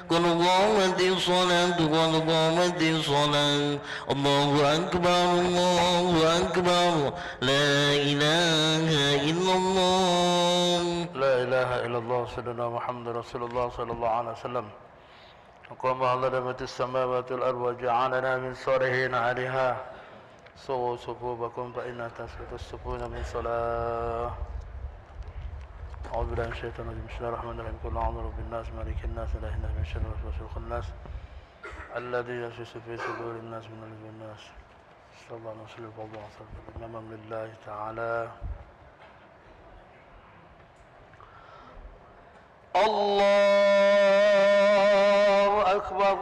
قد قامت الصلاة قد قامت الصلاة الله أكبر الله أكبر لا إله إلا الله لا إله إلا الله سيدنا محمد رسول الله صلى الله عليه وسلم وقام على رحمة السماوات والأرض وجعلنا من صالحين عليها سووا صفوفكم فإن تصفون من صلاة أعوذ بالله من الشيطان الرجيم بسم الله الرحمن الرحيم قل أعوذ برب الناس مالك الناس إله الناس من شر الوسواس الخناس الذي يوسوس في صدور الناس من الجن والناس صلى الله عليه وسلم إنما لله تعالى الله أكبر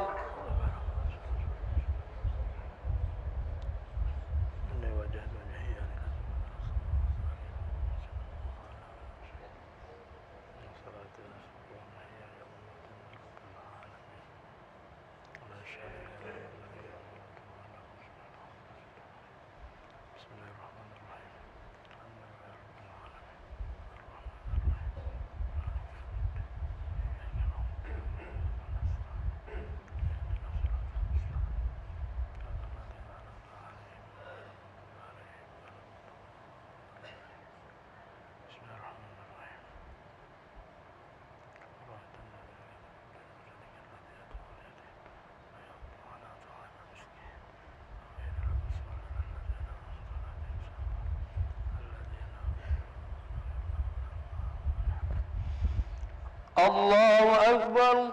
الله أكبر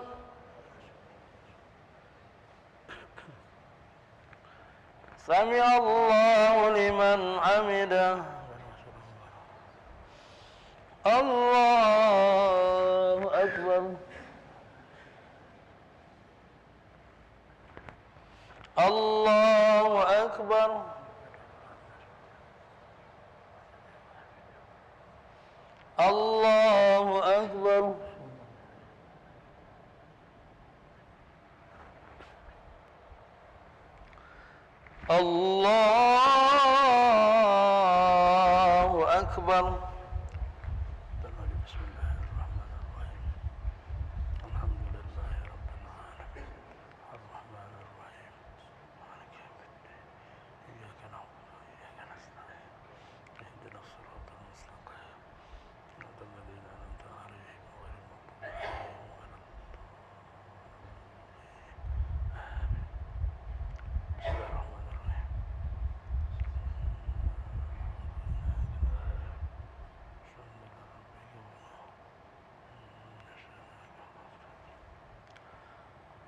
سمع الله لمن حمده الله أكبر الله أكبر الله أكبر الله أكبر بسم الله الرحمن الرحيم الحمد لله رب العالمين الرحمن الرحيم مالك يوم الدين إياك نعبد وإياك نستعين اهدنا الصراط المستقيم صراط الذين أنعمت عليهم غير المغضوب عليهم ولا الضالين بسم الله الرحمن الرحيم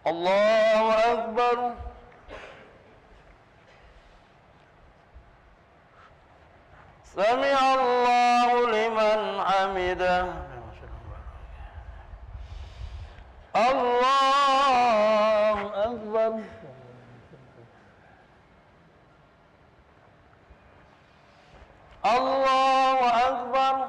الله أكبر سمع الله لمن حمده الله أكبر الله أكبر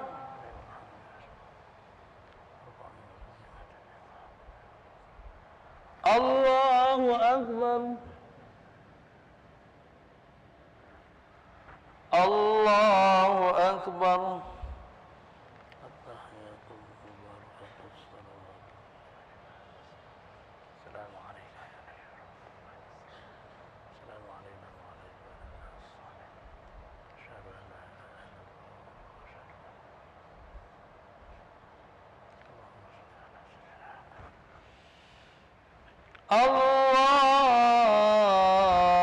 الله أكبر الله أكبر التحيات المباركة الصلوات السلام عليك يا نبي السلام علينا وعلى عبادنا الصالحين أشهد أن لا إله إلا الله وأشهد أن اللهم صل على سيدنا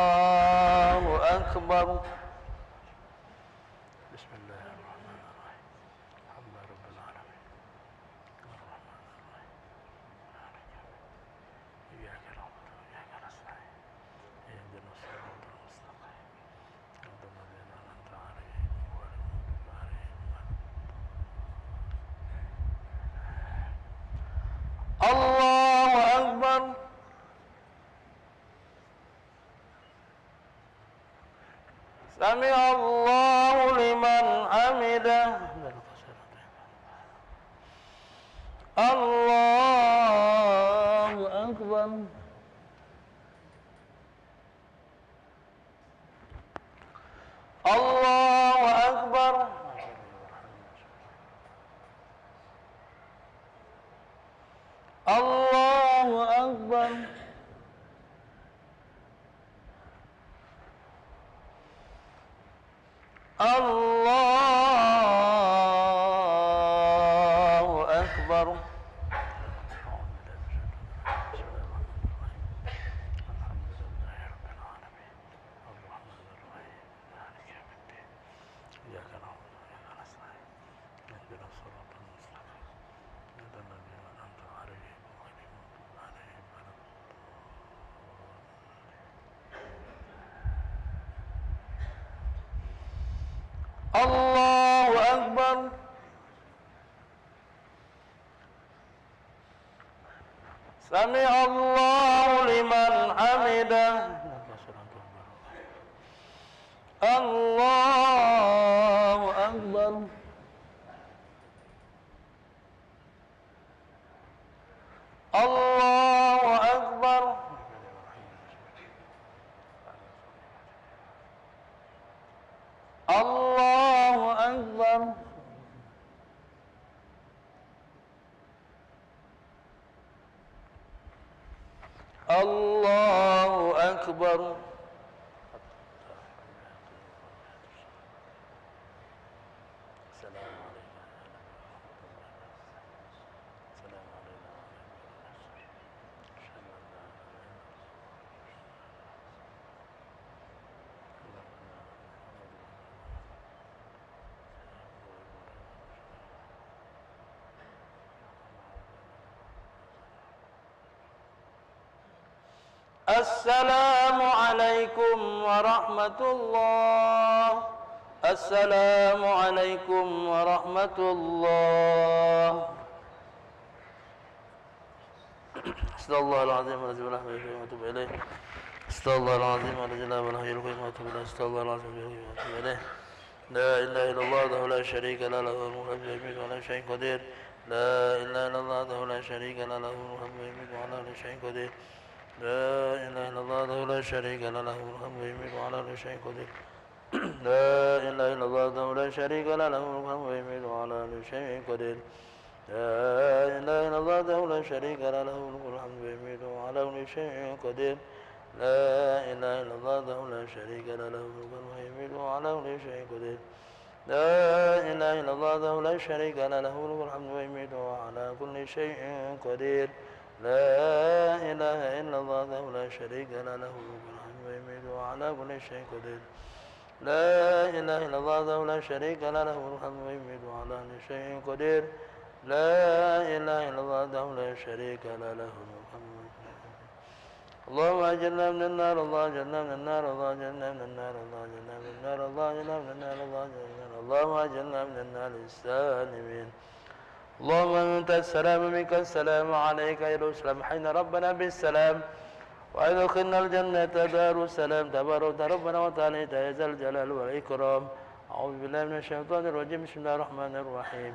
الله أكبر بسم الله الرحمن الرحيم الحمد لله رب العالمين الرحمن الرحيم مالك يوم الدين إياك نعبد وإياك نستعين اهدنا الصراط المستقيم صراط الذين أنعمت عليهم غير المغضوب عليهم ولا الضالين الله أكبر سمع الله لمن حمده الله أكبر الله أكبر الله أكبر الله أكبر الله أكبر سمع الله لمن حمده الله أكبر الله أكبر الله أكبر الله أكبر السلام عليكم ورحمة الله السلام عليكم ورحمة الله استغفر الله العظيم الذي لا إله إلا هو وأتوب إليه استغفر الله العظيم الذي لا إله إلا هو وأتوب إليه استغفر الله العظيم الذي لا إله إلا هو لا إله إلا الله وحده لا شريك له له الملك ويميت وعلى كل شيء قدير لا إله إلا الله وحده لا شريك له له الملك ويميت وعلى كل شيء قدير لا إله إلا الله وحده لا شريك له له الملك ويميت وعلى كل شيء قدير لا إله إلا الله وحده لا شريك له له الملك ويميت وعلى كل شيء قدير لا إله إلا الله وحده لا شريك له له الملك ويميت وعلى كل شيء قدير لا إله إلا الله وحده لا شريك له له الملك ويميت وعلى كل شيء قدير لا إله إلا الله وحده لا شريك له له الملك ويميت وعلى كل شيء قدير لا إله إلا الله وحده لا شريك له له الملك ويميت وعلى كل شيء قدير لا إله إلا الله وحده لا شريك له له الملك ويميت وعلى كل شيء قدير لا إله إلا الله وحده لا شريك له له الملك اللهم أجرنا من النار الله أجرنا من النار الله أجرنا من النار الله أجرنا من النار الله أجرنا من النار الله أجرنا من النار اللهم أجرنا من النار السالمين اللهم أنت السلام منك السلام عليك يا السلام حين ربنا بالسلام وأدخلنا الجنة دار السلام تبارك ربنا وتعالى يا ذا الجلال والإكرام أعوذ بالله من الشيطان الرجيم بسم الله الرحمن الرحيم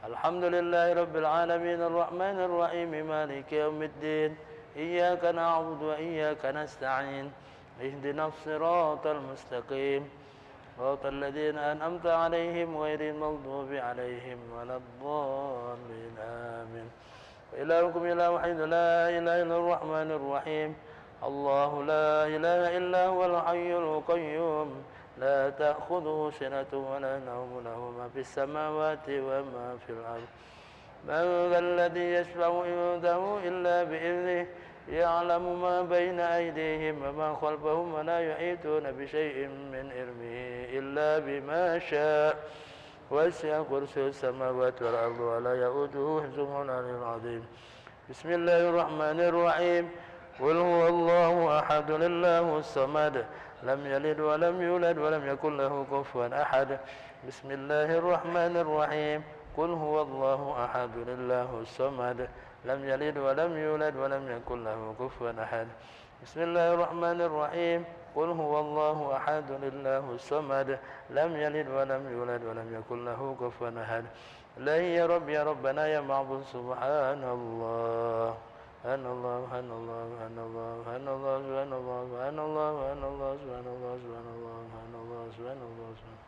الحمد لله رب العالمين الرحمن الرحيم مالك يوم الدين إياك نعبد وإياك نستعين اهدنا الصراط المستقيم صراط الذين أنعمت عليهم غير المغضوب عليهم ولا الضالين آمين وإلهكم إله واحد لا إله إلا الرحمن الرحيم الله لا إله إلا هو الحي القيوم لا تأخذه سنة ولا نوم له ما في السماوات وما في الأرض من ذا الذي يشفع عنده إلا بإذنه يعلم ما بين أيديهم وما خلفهم ولا يحيطون بشيء من علمه إلا بما شاء وسع كرسي السماوات والأرض ولا يؤوده حفظهما العلي العظيم بسم الله الرحمن الرحيم قل هو الله أحد الله الصمد لم يلد ولم يولد ولم يكن له كفوا أحد بسم الله الرحمن الرحيم قل هو الله أحد الله الصمد لم يلد ولم يولد ولم يكن له كفوا أحد بسم الله الرحمن الرحيم قل هو الله أحد الله الصمد لم يلد ولم يولد ولم يكن له كفوا أحد إلهي يا رب يا ربنا يا معبود سبحان الله سبحان الله سبحان الله سبحان الله سبحان الله سبحان الله سبحان الله سبحان الله سبحان الله سبحان الله سبحان الله سبحان الله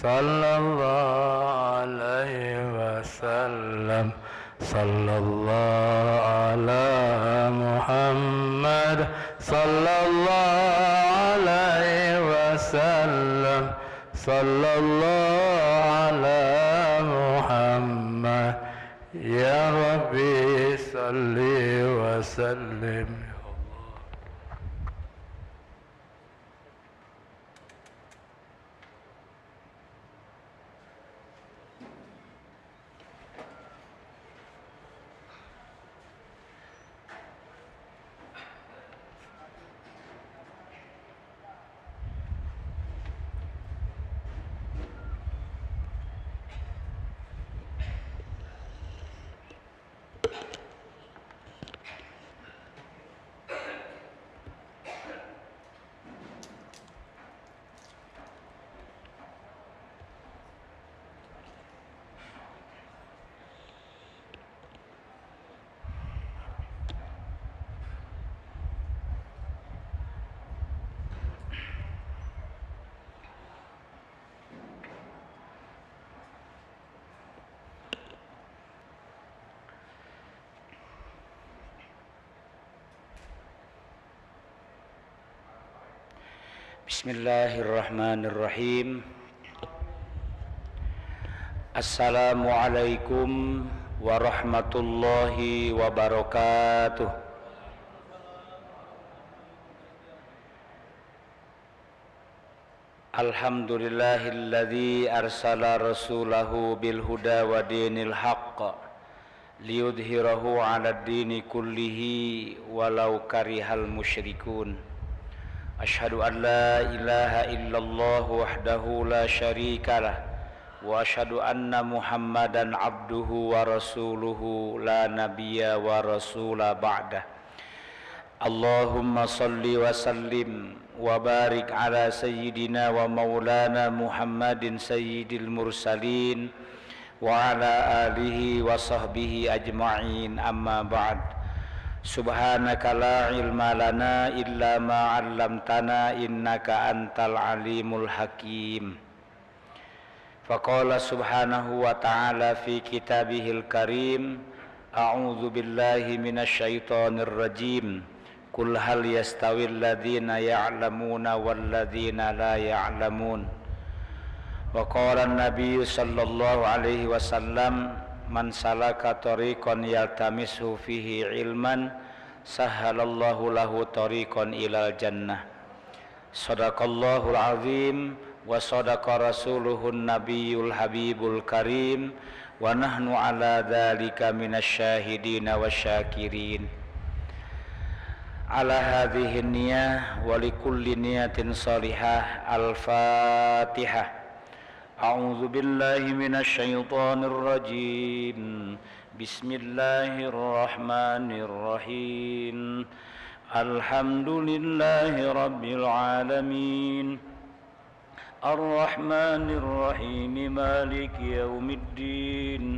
صلى الله عليه وسلم صلى الله على محمد صلى الله عليه وسلم صلى الله على محمد يا ربي صل وسلم. Bismillahirrahmanirrahim. Assalamualaikum warahmatullahi wabarakatuh. Alhamdulillahilladzi arsala rasulahu bil huda wa dinil haqq liyudhhirahu 'alad dini kullihi walau karihal musyrikun. Asyhadu an la ilaha illallah wahdahu la syarikalah wa asyhadu anna Muhammadan abduhu wa rasuluhu la nabiyya wa rasula ba'dah. Allahumma salli wa sallim wa barik ala sayyidina wa maulana Muhammadin sayyidil mursalin wa ala alihi wa sahbihi ajma'in, amma ba'd. Subhanaka la ilma lana illa ma 'allamtana innaka antal alimul hakim. Faqala subhanahu wa ta'ala fi kitabihil karim, a'udzu billahi minasy syaithanir rajim. Qul hal yastawil ladzina ya'lamuna wal ladzina la ya'lamun. Wa qala an-nabiy sallallahu alaihi wasallam, man salaka tariqan yaltamisu fihi ilman sahhalallahu lahu tariqan ilal jannah. Shadaqallahul azim wa sadaqa rasuluhun nabiyul habibul karim wa nahnu ala dzalika minasyahidin wasyakirin. Ala hadhihi niyyah wa likulli niyatin salihah. Al-Fatihah. A'udzu billahi minasy syaithanir rajim. Bismillahirrahmanirrahim. Alhamdulillahi rabbil alamin. Ar-Rahmanir Rahim. Maliki yaumiddin.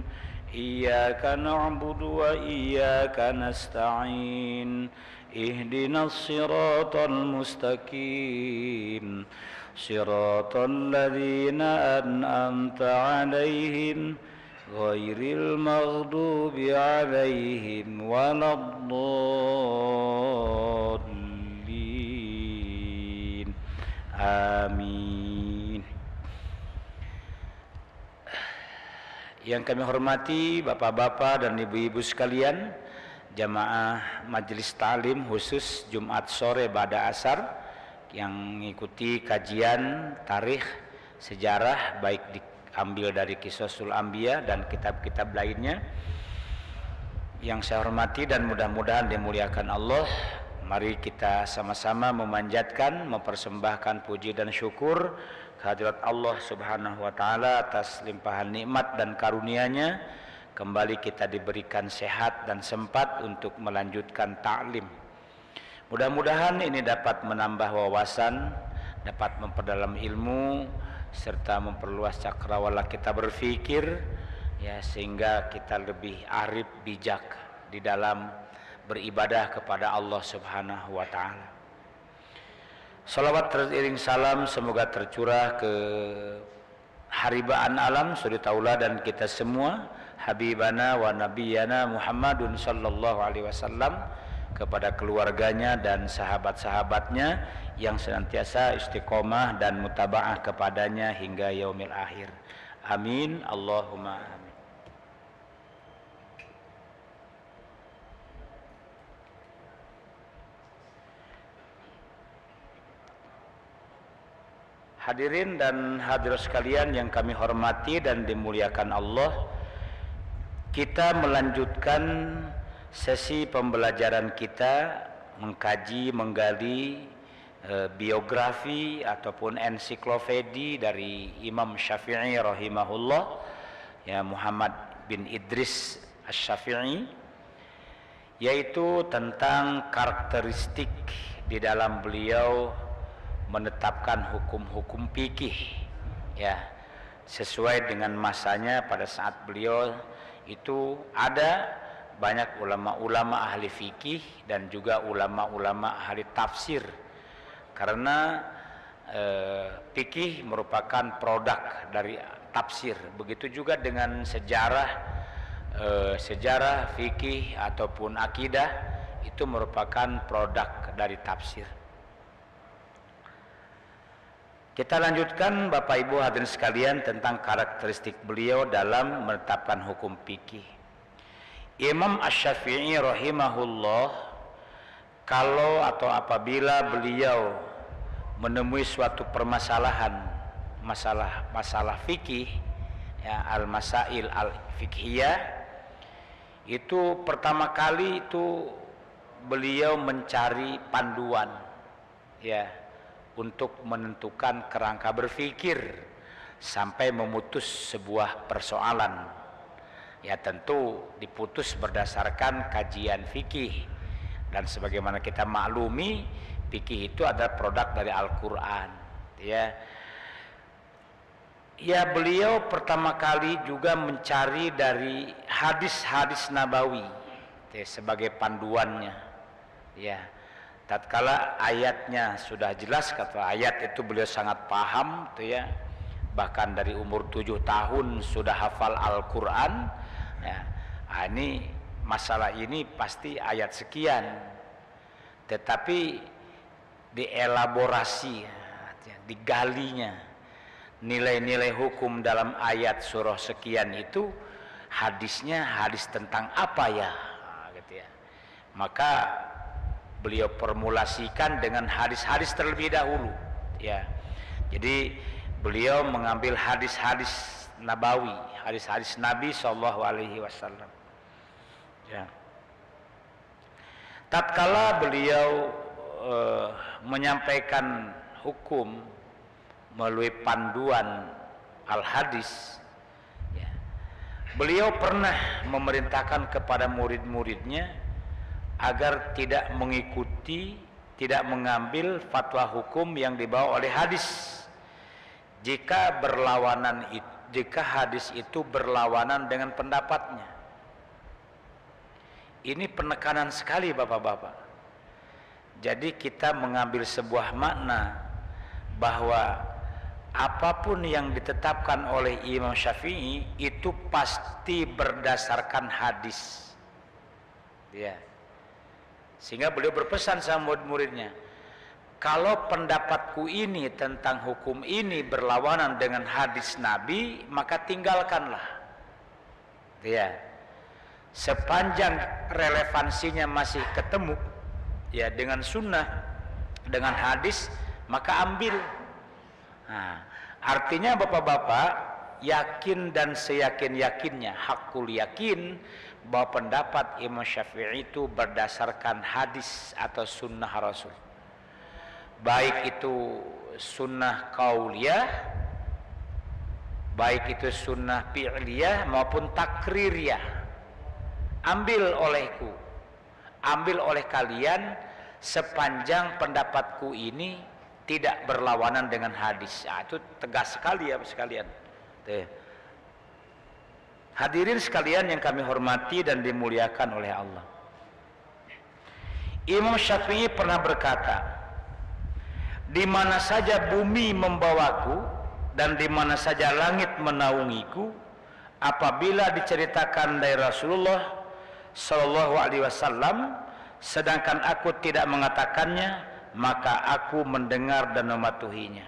Iyyaka na'budu wa iyyaka nasta'in. Ihdinas siratal mustaqim. Siratal ladzina an'amta 'alaihim ghairil maghdubi 'alaihim waladdallin. Amin. Yang kami hormati bapak-bapak dan ibu-ibu sekalian, jamaah majelis ta'lim khusus Jumat sore ba'da asar yang mengikuti kajian tarikh sejarah baik diambil dari Qisasul Anbiya dan kitab-kitab lainnya. Yang saya hormati dan mudah-mudahan dimuliakan Allah, mari kita sama-sama memanjatkan, mempersembahkan puji dan syukur kehadirat Allah Subhanahu wa taala atas limpahan nikmat dan karunia-Nya. Kembali kita diberikan sehat dan sempat untuk melanjutkan ta'lim. Mudah-mudahan ini dapat menambah wawasan, dapat memperdalam ilmu, serta memperluas cakrawala kita berfikir, ya, sehingga kita lebih arif bijak di dalam beribadah kepada Allah Subhanahu wa taala. Salawat teriring salam semoga tercurah ke haribaan alam, suri tauladan kita semua, habibana wa nabiyana Muhammadun sallallahu alaihi wasallam, kepada keluarganya dan sahabat-sahabatnya yang senantiasa istiqomah dan mutabaah kepadanya hingga yaumil akhir. Amin, Allahumma amin. Hadirin dan hadirat sekalian yang kami hormati dan dimuliakan Allah, kita melanjutkan sesi pembelajaran kita mengkaji, menggali biografi ataupun ensiklopedi dari Imam Syafi'i rahimahullah, ya, Muhammad bin Idris Asy-Syafi'i, yaitu tentang karakteristik di dalam beliau menetapkan hukum-hukum fikih, ya, sesuai dengan masanya. Pada saat beliau itu ada banyak ulama-ulama ahli fikih dan juga ulama-ulama ahli tafsir, karena fikih merupakan produk dari tafsir. Begitu juga dengan sejarah fikih ataupun akidah, itu merupakan produk dari tafsir. Kita lanjutkan Bapak Ibu hadirin sekalian tentang karakteristik beliau dalam menetapkan hukum fikih. Imam Asy-Syafi'i rahimahullah, kalau atau apabila beliau menemui suatu permasalahan, masalah fikih, ya, al-masail al-fiqhiyah, itu pertama kali itu beliau mencari panduan, ya, untuk menentukan kerangka berfikir sampai memutus sebuah persoalan. Ya, tentu diputus berdasarkan kajian fikih, dan sebagaimana kita maklumi, fikih itu adalah produk dari Al-Quran, ya. Ya, beliau pertama kali juga mencari dari hadis-hadis Nabawi, ya, sebagai panduannya, ya. Tatkala ayatnya sudah jelas, kata ayat itu beliau sangat paham, tuh, ya. Bahkan dari umur 7 tahun sudah hafal Al-Quran, ya. Nah, ini masalah ini pasti ayat sekian, tetapi dielaborasi, ya, digalinya nilai-nilai hukum dalam ayat surah sekian itu, hadisnya hadis tentang apa, ya, nah, gitu, ya. Maka beliau formulasikan dengan hadis-hadis terlebih dahulu, ya. Jadi beliau mengambil hadis-hadis Nabawi, hadis-hadis Nabi sallallahu alaihi wasallam, ya. Tatkala beliau menyampaikan hukum melalui panduan al-hadis, ya, beliau pernah memerintahkan kepada murid-muridnya agar tidak mengikuti, tidak mengambil fatwa hukum yang dibawa oleh hadis jika hadis itu berlawanan dengan pendapatnya. Ini penekanan sekali Bapak-bapak. Jadi kita mengambil sebuah makna bahwa apapun yang ditetapkan oleh Imam Syafi'i itu pasti berdasarkan hadis, ya. Sehingga beliau berpesan sama murid-muridnya, kalau pendapatku ini tentang hukum ini berlawanan dengan hadis Nabi, maka tinggalkanlah, ya. Sepanjang relevansinya masih ketemu, ya, dengan sunnah, dengan hadis, maka ambil. Nah, artinya Bapak-bapak, yakin dan seyakin-yakinnya, hakul yakin bahwa pendapat Imam Syafi'i itu berdasarkan hadis atau sunnah Rasul, baik itu sunnah qauliyah, baik itu sunnah fi'liyah maupun takririyah. Ambil olehku, ambil oleh kalian sepanjang pendapatku ini tidak berlawanan dengan hadis. Nah, itu tegas sekali ya sekalian. Hadirin sekalian yang kami hormati dan dimuliakan oleh Allah, Imam Syafi'i pernah berkata, di mana saja bumi membawaku, dan di mana saja langit menaungiku, apabila diceritakan dari Rasulullah Shallallahu Alaihi Wasallam, sedangkan aku tidak mengatakannya, maka aku mendengar dan mematuhinya.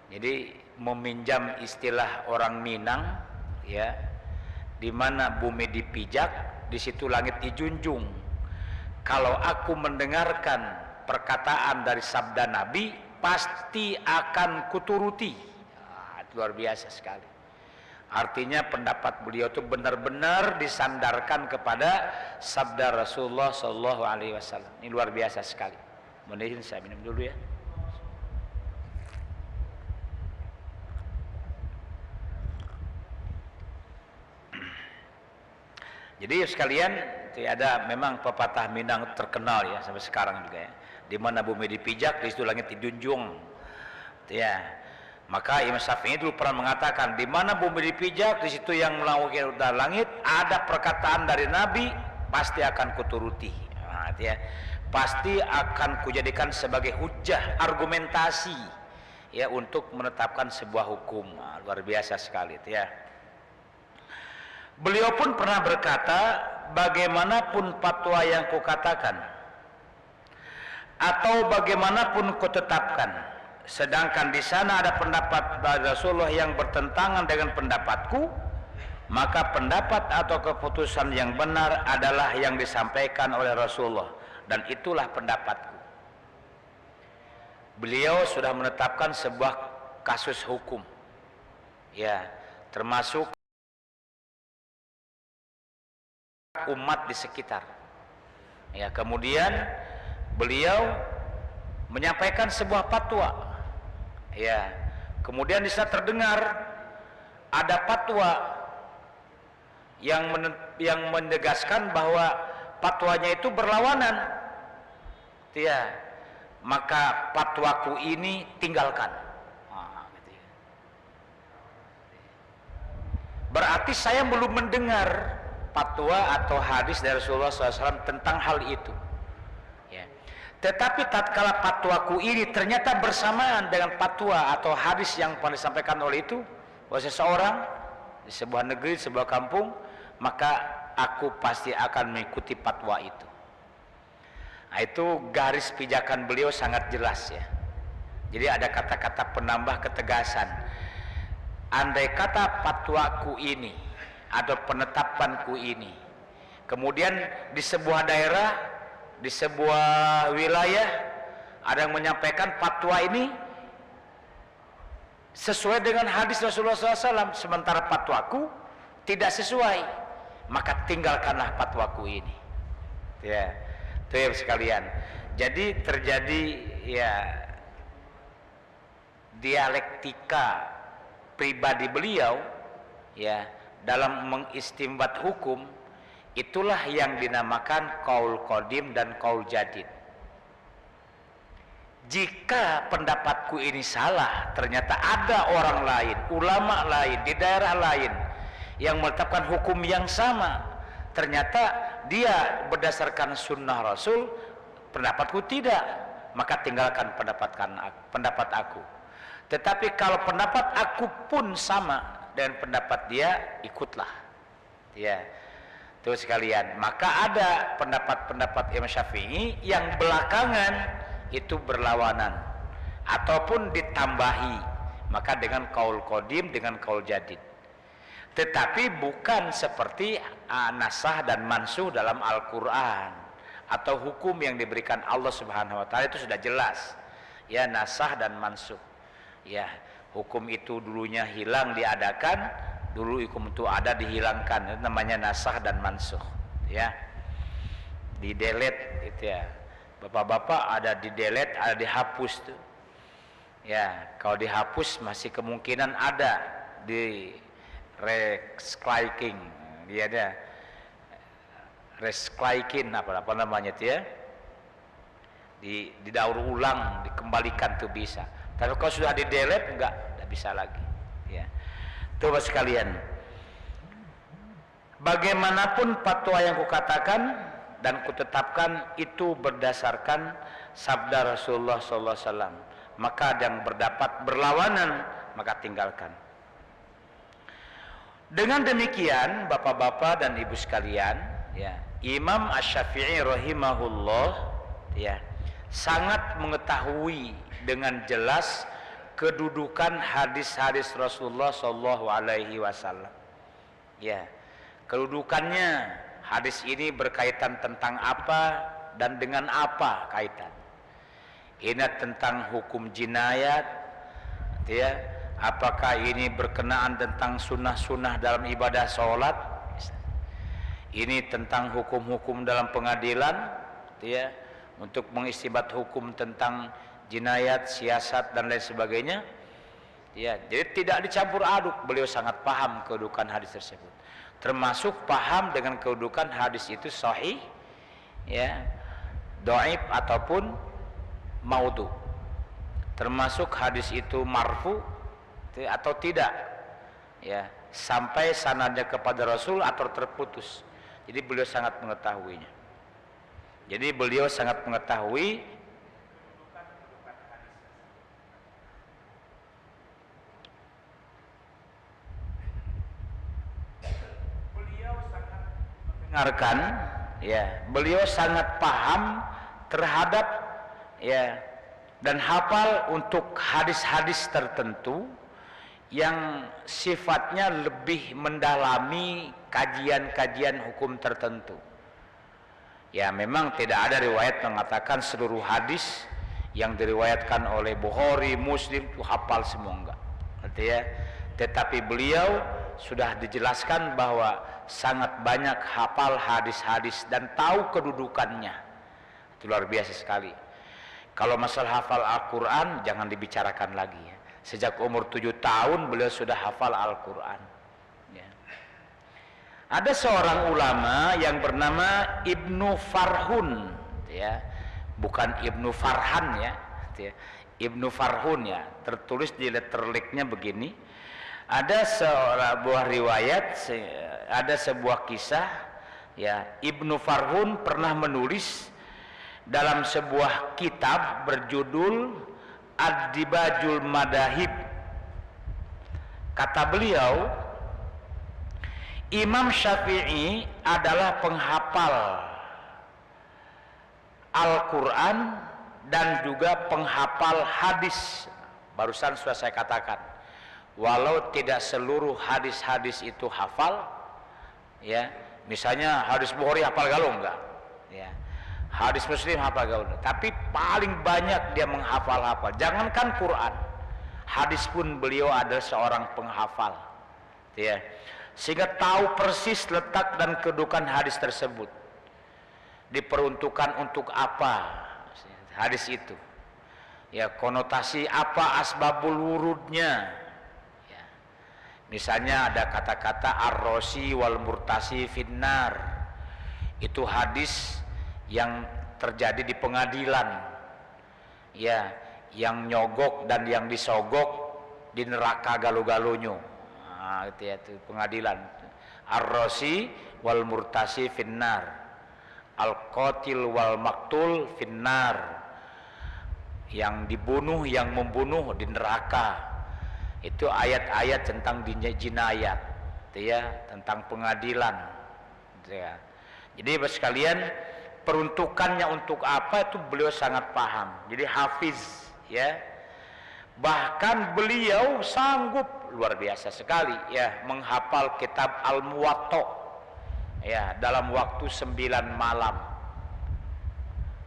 Jadi meminjam istilah orang Minang, ya, di mana bumi dipijak, di situ langit dijunjung. Kalau aku mendengarkan perkataan dari sabda Nabi, pasti akan kuturuti. Luar biasa sekali. Artinya pendapat beliau itu benar-benar disandarkan kepada sabda Rasulullah Shallallahu Alaihi Wasallam. Ini luar biasa sekali. Mohon saya minum dulu ya. Jadi sekalian, ada memang pepatah Minang terkenal ya sampai sekarang juga ya. Di mana bumi dipijak, di situ langit dijunjung. Ya. Maka Imam Syafi'i dulu pernah mengatakan, di mana bumi dipijak, di situ yang menaungi udara langit, ada perkataan dari Nabi, pasti akan kuturuti. Nah, ya. Pasti akan kujadikan sebagai hujah, argumentasi, ya, untuk menetapkan sebuah hukum. Nah, luar biasa sekali, ya. Beliau pun pernah berkata, bagaimanapun fatwa yang kukatakan, atau bagaimanapun kutetapkan, sedangkan di sana ada pendapat dari Rasulullah yang bertentangan dengan pendapatku, maka pendapat atau keputusan yang benar adalah yang disampaikan oleh Rasulullah, dan itulah pendapatku. Beliau sudah menetapkan sebuah kasus hukum, ya, termasuk umat di sekitar. Ya, kemudian beliau menyampaikan sebuah fatwa. Ya, kemudian bisa terdengar ada fatwa yang menegaskan bahwa fatwanya itu berlawanan. Ya, maka fatwaku ini tinggalkan. Berarti saya belum mendengar fatwa atau hadis dari Rasulullah SAW tentang hal itu. Ya. Tetapi tatkala fatwaku ini ternyata bersamaan dengan fatwa atau hadis yang pernah disampaikan oleh itu, oleh seseorang di sebuah negeri, sebuah kampung, maka aku pasti akan mengikuti fatwa itu. Nah, itu garis pijakan beliau sangat jelas ya. Jadi ada kata-kata penambah ketegasan. Andai kata fatwaku ini atau penetapanku ini, kemudian di sebuah daerah, di sebuah wilayah ada yang menyampaikan fatwa ini sesuai dengan hadis Rasulullah SAW, sementara fatwaku tidak sesuai, maka tinggalkanlah fatwaku ini. Ya, itu ya sekalian. Jadi terjadi ya dialektika pribadi beliau ya dalam mengistimbat hukum. Itulah yang dinamakan qaul qadim dan qaul jadid. Jika pendapatku ini salah, ternyata ada orang lain, ulama lain di daerah lain yang menetapkan hukum yang sama, ternyata dia berdasarkan sunnah Rasul, pendapatku tidak, maka tinggalkan pendapat aku. Tetapi kalau pendapat aku pun sama dengan pendapat dia, ikutlah. Ya. Tuh sekalian, maka ada pendapat-pendapat Imam Syafi'i yang belakangan itu berlawanan ataupun ditambahi, maka dengan qaul qadim dengan qaul jadid. Tetapi bukan seperti nasah dan mansuh dalam Al-Qur'an atau hukum yang diberikan Allah Subhanahu wa taala, itu sudah jelas. Ya, nasah dan mansuh. Ya, hukum itu dulunya hilang diadakan, dulu hukum itu ada dihilangkan, itu namanya nasah dan mansuh. Ya, di delete itu ya, bapak-bapak, ada di delete, ada dihapus tuh. Ya, kalau dihapus masih kemungkinan ada di recycling, dia ada recycling apa namanya tuh ya, didaur ulang, dikembalikan tuh bisa. Tapi kalau sudah di delete enggak bisa lagi. Ya. Coba sekalian, bagaimanapun fatwa yang kukatakan dan kutetapkan itu berdasarkan sabda Rasulullah SAW. Maka yang berdapat berlawanan, maka tinggalkan. Dengan demikian bapak-bapak dan ibu sekalian, ya, Imam Asy-Syafi'i rahimahullah, ya, sangat mengetahui dengan jelas kedudukan hadis-hadis Rasulullah sallallahu alaihi wasallam. Ya, kedudukannya hadis ini berkaitan tentang apa dan dengan apa kaitan. Ini tentang hukum jinayat, ya. Apakah ini berkenaan tentang sunnah-sunnah dalam ibadah sholat? Ini tentang hukum-hukum dalam pengadilan, ya, untuk mengistimbat hukum tentang jinayat, siasat dan lain sebagainya. Ya, jadi tidak dicampur aduk. Beliau sangat paham kedudukan hadis tersebut. Termasuk paham dengan kedudukan hadis itu sahih, ya, dhaif ataupun maudhu. Termasuk hadis itu marfu atau tidak, ya, sampai sanadnya kepada Rasul atau terputus. Jadi beliau sangat mengetahuinya. Jadi beliau sangat mengetahui beliau sangat mendengarkan, ya, beliau sangat paham terhadap, ya, dan hafal untuk hadis-hadis tertentu yang sifatnya lebih mendalami kajian-kajian hukum tertentu. Ya, memang tidak ada riwayat mengatakan seluruh hadis yang diriwayatkan oleh Bukhari, Muslim itu hafal semua, enggak. Artinya, tetapi beliau sudah dijelaskan bahwa sangat banyak hafal hadis-hadis dan tahu kedudukannya. Itu luar biasa sekali. Kalau masalah hafal Al-Quran jangan dibicarakan lagi, ya. Sejak umur 7 tahun beliau sudah hafal Al-Quran, ya. Ada seorang ulama yang bernama Ibnu Farhun, ya, bukan Ibnu Farhan, ya, Ibnu Farhun, ya, tertulis di letterliknya begini. Ada sebuah riwayat, ada sebuah kisah, ya, Ibnu Farhun pernah menulis dalam sebuah kitab berjudul Ad-Dibajul Madahib. Kata beliau, Imam Syafi'i adalah penghafal Al-Quran dan juga penghafal hadis. Barusan sudah saya katakan, walau tidak seluruh hadis-hadis itu hafal, ya, misalnya hadis Bukhari hafal galung enggak, ya, hadis Muslim hafal gaul, tapi paling banyak dia menghafal-hafal. Jangankan Quran, hadis pun beliau adalah seorang penghafal, ya, sehingga tahu persis letak dan kedudukan hadis tersebut, diperuntukkan untuk apa hadis itu, ya, konotasi apa, asbabul wurudnya, ya. Misalnya ada kata-kata ar-rosi wal murtasi finnar, itu hadis yang terjadi di pengadilan, ya, yang nyogok dan yang disogok di neraka galuh-galuhnya. Nah, itu, ya, itu pengadilan. Ar-rosi wal murtasi finnar, al-qatil wal maktul finnar, yang dibunuh, yang membunuh di neraka. Itu ayat-ayat tentang jinayat, ya, tentang pengadilan, ya. Jadi sekalian, peruntukannya untuk apa itu beliau sangat paham. Jadi hafiz, ya. Bahkan beliau sanggup luar biasa sekali, ya, menghafal kitab Al-Muwatta, ya, dalam waktu 9 malam.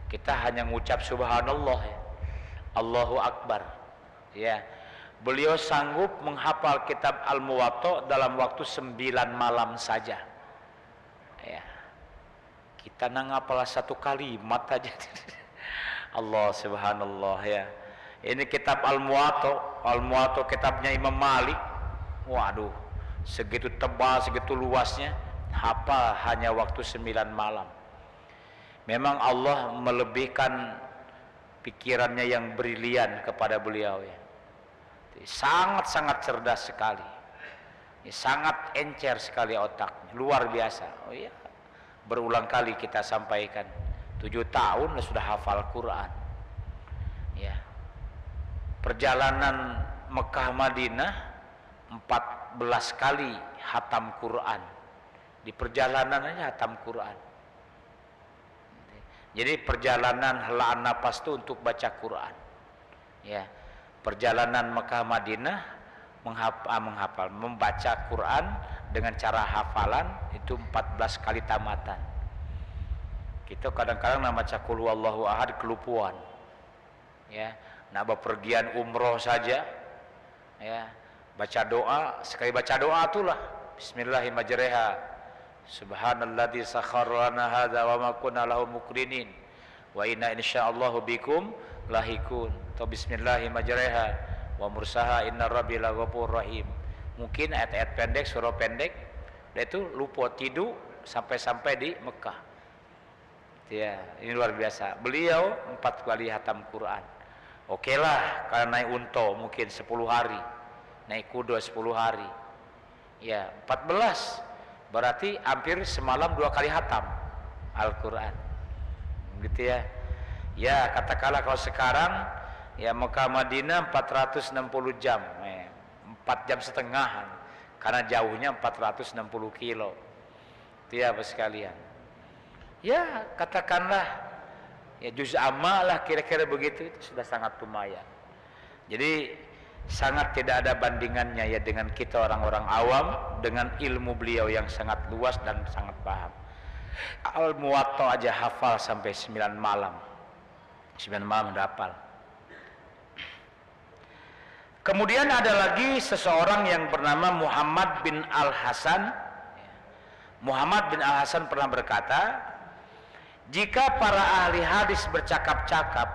Kita hanya mengucap subhanallah, ya, Allahu Akbar, ya. Beliau sanggup menghafal kitab Al-Muwatta dalam waktu 9 malam saja, ya. Kita ngapal satu kalimat aja. Allah subhanallah, ya. Ini kitab Al-Muwatta, Al-Muwatta kitabnya Imam Malik. Waduh, segitu tebal, segitu luasnya, hafal hanya waktu 9 malam. Memang Allah melebihkan pikirannya yang brilian kepada beliau, ya. Sangat-sangat cerdas sekali, ya, sangat encer sekali otaknya, luar biasa. Oh iya, berulang kali kita sampaikan, 7 tahun sudah hafal Quran, ya. Perjalanan Mekah Madinah 14 kali hatam Quran. Di perjalanan aja hatam Quran. Jadi perjalanan helaan napas itu untuk baca Quran. Ya. Perjalanan Mekah Madinah menghafal, membaca Quran dengan cara hafalan itu 14 kali tamatan. Kita kadang-kadang baca qul huwallahu ahad kelupuan. Ya, nak bepergian umroh saja ya, baca doa, sekali baca doa itulah bismillahirrahmanirrahim. Subhanalladzi sakhkhara lana hadza wa ma kunna lahu muqrinin wa inna insyaallahu bikum lahikun. Atau bismillahirrahmanirrahim wa mursaha inna rabbi laghafurur rahim. Mungkin ayat-ayat pendek, surah pendek, dan itu lupa tidur sampai di Mekah. Ya, ini luar biasa. Beliau 4 kali hatam Quran. Oke lah, kalau naik unta mungkin 10 hari, naik kuda 10 hari. Ya, 14. Berarti hampir semalam 2 kali hatam Al-Quran. Gitu ya. Ya, katakanlah kalau sekarang ya Mekah Madinah 460 jam. 4 jam setengahan. Karena jauhnya 460 kilo. Itu ya Bapak sekalian. Ya, katakanlah ya juz amma lah kira-kira begitu, itu sudah sangat lumayan. Jadi sangat tidak ada bandingannya ya dengan kita orang-orang awam dengan ilmu beliau yang sangat luas dan sangat paham. Al-Muwatta aja hafal sampai 9 malam. 9 malam udah hafal. Kemudian ada lagi seseorang yang bernama Muhammad bin Al-Hasan. Muhammad bin Al-Hasan pernah berkata, jika para ahli hadis bercakap-cakap,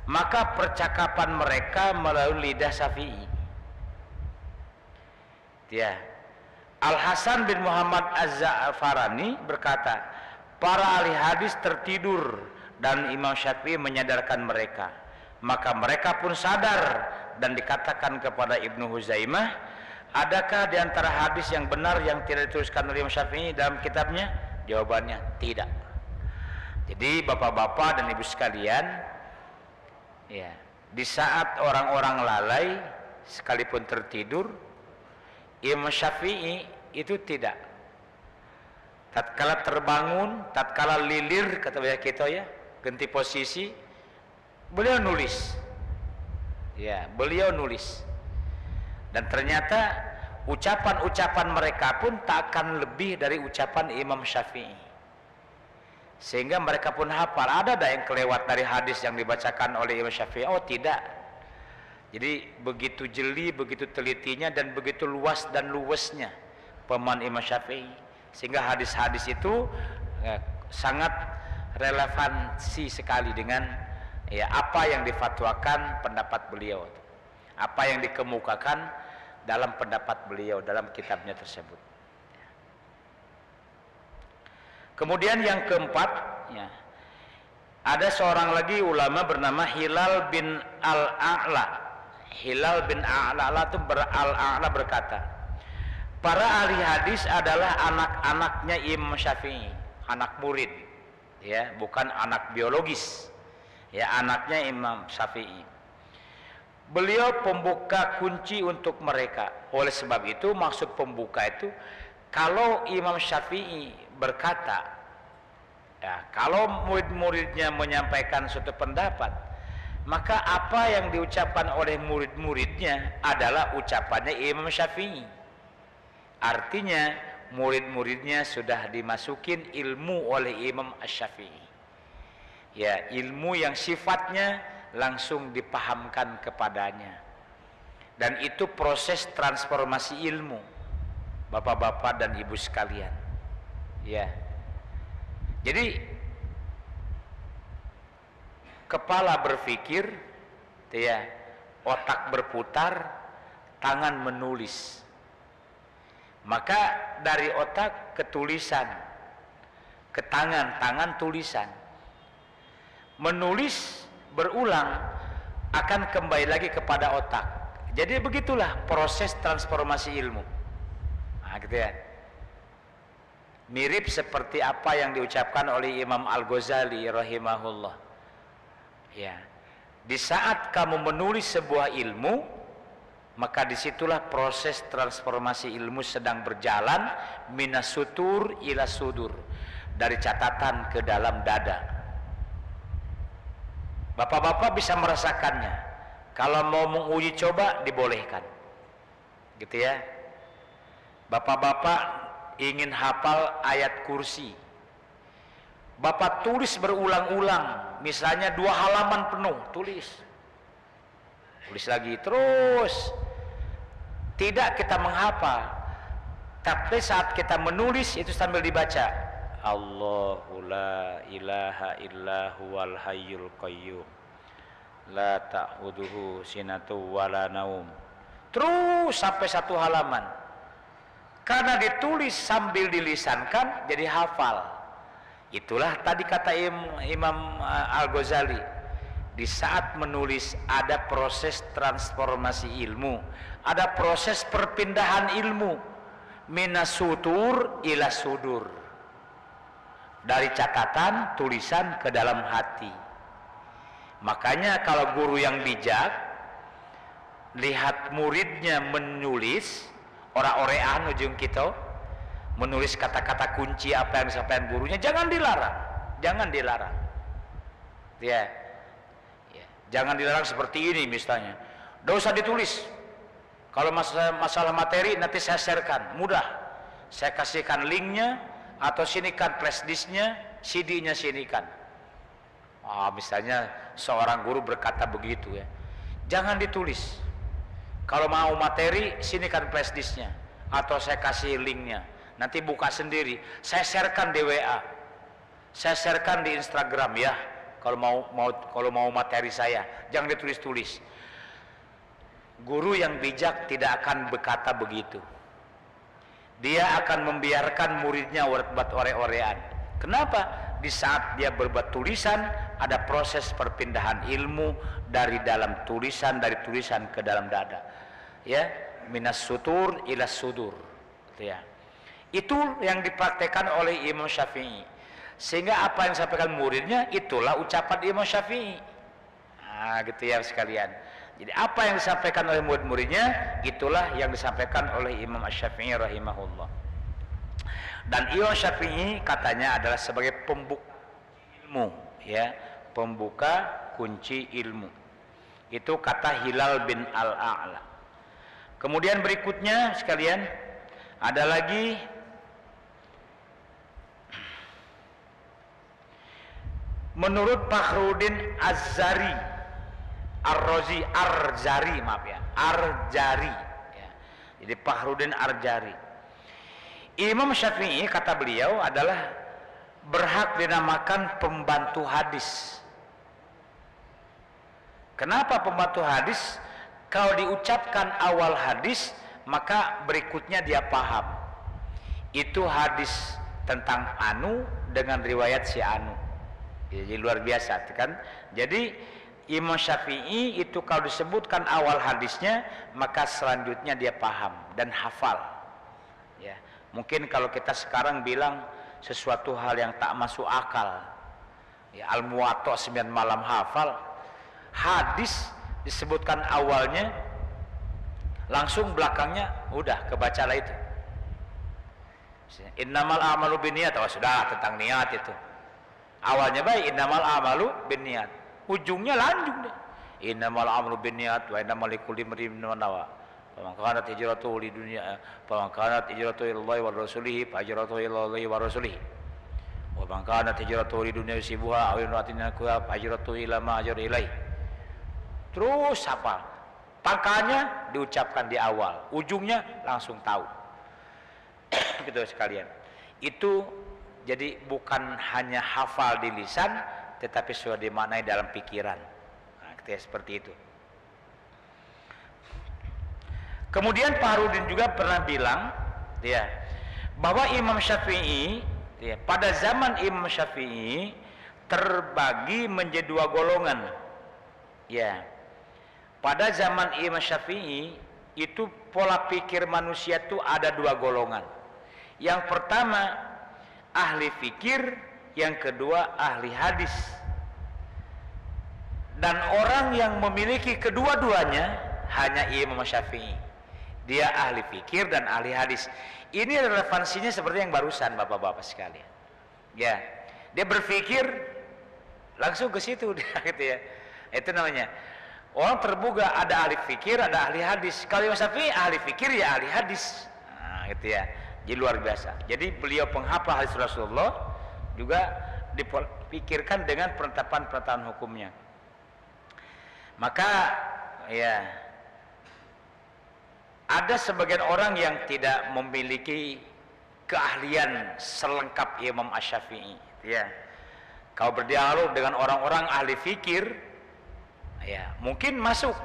maka percakapan mereka melalui lidah Syafi'i. Ya. Al-Hasan bin Muhammad Az-Za'farani berkata, para ahli hadis tertidur dan Imam Syafi'i menyadarkan mereka. Maka mereka pun sadar dan dikatakan kepada Ibnu Huzaimah, adakah di antara hadis yang benar yang tidak dituliskan oleh Imam Syafi'i dalam kitabnya? Jawabannya tidak. Jadi bapak-bapak dan ibu sekalian, ya, di saat orang-orang lalai sekalipun tertidur, Imam Syafi'i itu tidak. Tatkala terbangun, tatkala lilir kata kita ya, ganti posisi, beliau nulis. Ya, beliau nulis. Dan ternyata ucapan-ucapan mereka pun tak akan lebih dari ucapan Imam Syafi'i. Sehingga mereka pun hafal. Ada yang kelewat dari hadis yang dibacakan oleh Imam Syafi'i? Oh tidak. Jadi begitu jeli, begitu telitinya dan begitu luas dan luwesnya pemahaman Imam Syafi'i, sehingga hadis-hadis itu sangat relevansi sekali dengan ya apa yang difatwakan pendapat beliau, apa yang dikemukakan dalam pendapat beliau dalam kitabnya tersebut. Kemudian yang keempat, ya, ada seorang lagi ulama bernama Hilal bin Al-A'la. Hilal bin Al-A'la itu Al-A'la berkata, para ahli hadis adalah anak-anaknya Imam Syafi'i, anak murid, ya, bukan anak biologis, ya, anaknya Imam Syafi'i. Beliau pembuka kunci untuk mereka. Oleh sebab itu, maksud pembuka itu, kalau Imam Syafi'i berkata, ya, kalau murid-muridnya menyampaikan suatu pendapat, maka apa yang diucapkan oleh murid-muridnya adalah ucapannya Imam Syafi'i. Artinya murid-muridnya sudah dimasukin ilmu oleh Imam Asy-Syafi'i. Ya, ilmu yang sifatnya langsung dipahamkan kepadanya. Dan itu proses transformasi ilmu, bapak-bapak dan ibu sekalian. Ya. Jadi kepala berpikir, ya, otak berputar, tangan menulis. Maka dari otak ke tulisan, ke tangan, tangan tulisan. Menulis berulang akan kembali lagi kepada otak. Jadi begitulah proses transformasi ilmu. Nah, gitu ya. Mirip seperti apa yang diucapkan oleh Imam Al-Ghazali rahimahullah. Ya. Di saat kamu menulis sebuah ilmu, Maka disitulah proses transformasi ilmu sedang berjalan, minas sutur ila sudur, dari catatan ke dalam dada. Bapak-bapak bisa merasakannya. Kalau mau menguji coba dibolehkan, gitu ya. Bapak-bapak ingin hafal ayat kursi, Bapak tulis berulang-ulang, misalnya 2 halaman penuh, tulis lagi terus. Tidak kita menghafal, tapi saat kita menulis itu sambil dibaca, Allahu la ilaha illa huwal hayyul qayyum la ta'khuduhu sinatu wala naum, terus sampai 1 halaman. Karena ditulis sambil dilisankan jadi hafal. Itulah tadi kata Imam Al-Ghazali, di saat menulis ada proses transformasi ilmu, ada proses perpindahan ilmu, minas sutur ila sudur, dari catatan tulisan ke dalam hati. Makanya kalau guru yang bijak lihat muridnya menulis, ora-orean ujung kita menulis kata-kata kunci apa yang disampaikan gurunya, jangan dilarang ya. Jangan dilarang seperti ini misalnya, tidak usah ditulis. Kalau masalah materi nanti saya sharekan, mudah, saya kasihkan linknya, atau sinikan flash disknya, CD-nya sinikan. Misalnya seorang guru berkata begitu ya, jangan ditulis. Kalau mau materi, sinikan flash disknya, atau saya kasih linknya, nanti buka sendiri, saya sharekan di WA, saya sharekan di Instagram ya. Kalau mau materi saya, jangan ditulis-tulis. Guru yang bijak tidak akan berkata begitu. Dia akan membiarkan muridnya berbuat ore-orean. Kenapa? Di saat dia berbuat tulisan, ada proses perpindahan ilmu dari dalam tulisan, dari tulisan ke dalam dada. Ya, minas sutur ila sudur. Ya. Itu yang dipraktekkan oleh Imam Syafi'i. Sehingga apa yang disampaikan muridnya itulah ucapan Imam Syafi'i. Gitu ya sekalian. Jadi apa yang disampaikan oleh murid-muridnya itulah yang disampaikan oleh Imam Syafi'i rahimahullah. Dan Imam Syafi'i katanya adalah sebagai pembuka ilmu, ya, pembuka kunci ilmu. Itu kata Hilal bin Al-A'la. Kemudian berikutnya sekalian ada lagi menurut Fakhruddin Az-Zari, Ar-Zari, maaf ya, Ar-Zari ya. Jadi Fakhruddin Ar-Zari, Imam Syafi'i kata beliau adalah berhak dinamakan pembantu hadis. Kenapa pembantu hadis? Kalau diucapkan awal hadis, maka berikutnya dia paham. Itu hadis tentang anu dengan riwayat si anu. Jadi luar biasa kan. Jadi Imam Syafi'i itu kalau disebutkan awal hadisnya, maka selanjutnya dia paham dan hafal ya. Mungkin kalau kita sekarang bilang sesuatu hal yang tak masuk akal ya, Al-Muwatta 9 malam hafal, hadis disebutkan awalnya langsung belakangnya udah kebacalah itu. Innamal a'malu binniyat, sudah tentang niat itu. Awalnya baik, innamal a'malu binniyat, ujungnya lanjut deh, innamal a'malu binniyat wa innamal likulli imrin ma nawa, faman kanat hijratuhu lidunya, faman kanat hijratuhu ilallahi wa rasulihi fa hijratuhu ilallahi wa rasulihi, wa man kanat hijratuhu lidunya yusibuha aw imra'atin yankuha fa hijratuhu ila ma hajara ilaihi. Terus apa? Pangkalnya diucapkan di awal, ujungnya langsung tahu. Gitu sekalian. Itu jadi bukan hanya hafal di lisan, tetapi sudah dimaknai dalam pikiran. Seperti itu. Kemudian Fakhruddin juga pernah bilang, ya, bahwa Imam Syafi'i, ya, pada zaman Imam Syafi'i terbagi menjadi 2 golongan. Ya, pada zaman Imam Syafi'i itu pola pikir manusia itu ada 2 golongan. Yang pertama ahli fikir, yang kedua ahli hadis. Dan orang yang memiliki kedua-duanya hanya Imam Syafi'i. Dia ahli fikir dan ahli hadis. Ini relevansinya seperti yang barusan Bapak-bapak sekalian. Ya, dia berfikir langsung ke situ gitu ya. Itu namanya orang terbuka, ada ahli fikir, ada ahli hadis. Kalau Imam Syafi'i ahli fikir ya ahli hadis. Nah, gitu ya. Jadi luar biasa. Jadi beliau penghafal hadis Rasulullah juga dipikirkan dengan penetapan hukumnya. Maka ya ada sebagian orang yang tidak memiliki keahlian selengkap Imam Asy-Syafi'i, ya. Kalau berdialog dengan orang-orang ahli fikir, ya mungkin masuk.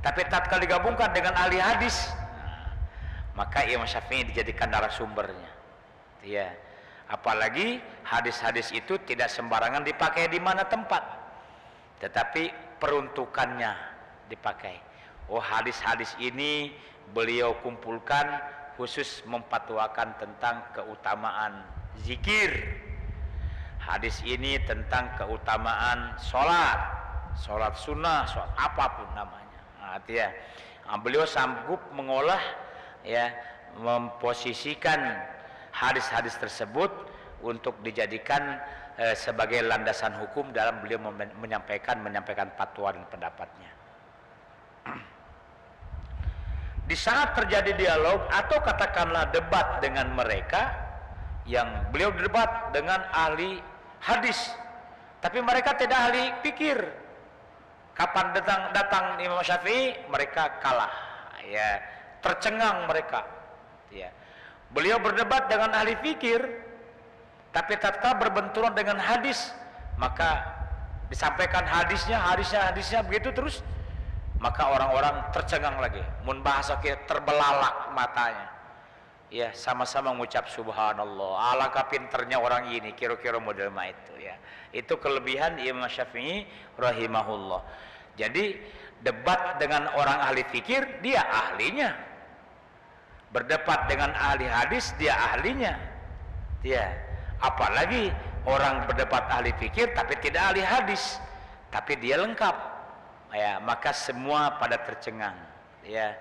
Tapi tatkala digabungkan dengan ahli hadis, maka Imam Syafi'i dijadikan narasumbernya, ya. Apalagi hadis-hadis itu tidak sembarangan dipakai di mana tempat, tetapi peruntukannya dipakai. Oh, hadis-hadis ini beliau kumpulkan khusus memfatwakan tentang keutamaan zikir. Hadis ini tentang keutamaan sholat sunnah, sholat apapun namanya. Nah, ya. Nah, beliau sanggup mengolah, ya, memposisikan hadis-hadis tersebut untuk dijadikan sebagai landasan hukum dalam beliau menyampaikan fatwa dan pendapatnya. Di saat terjadi dialog atau katakanlah debat dengan mereka, yang beliau debat dengan ahli hadis, tapi mereka tidak ahli pikir. Kapan datang Imam Syafi'i, mereka kalah, ya, tercengang mereka, ya. Beliau berdebat dengan ahli fikir, tapi tatkala berbenturan dengan hadis, maka disampaikan hadisnya begitu terus, maka orang-orang tercengang lagi, mun bahasa terbelalak matanya, ya, sama-sama mengucap subhanallah. Alangkah pinternya orang ini, kira-kira model itu, ya. Itu kelebihan Imam Syafi'i rahimahullah. Jadi debat dengan orang ahli fikir, dia ahlinya. Berdebat dengan ahli hadis, dia ahlinya, ya. Apalagi orang berdebat ahli fikir tapi tidak ahli hadis, tapi dia lengkap, ya, maka semua pada tercengang, ya.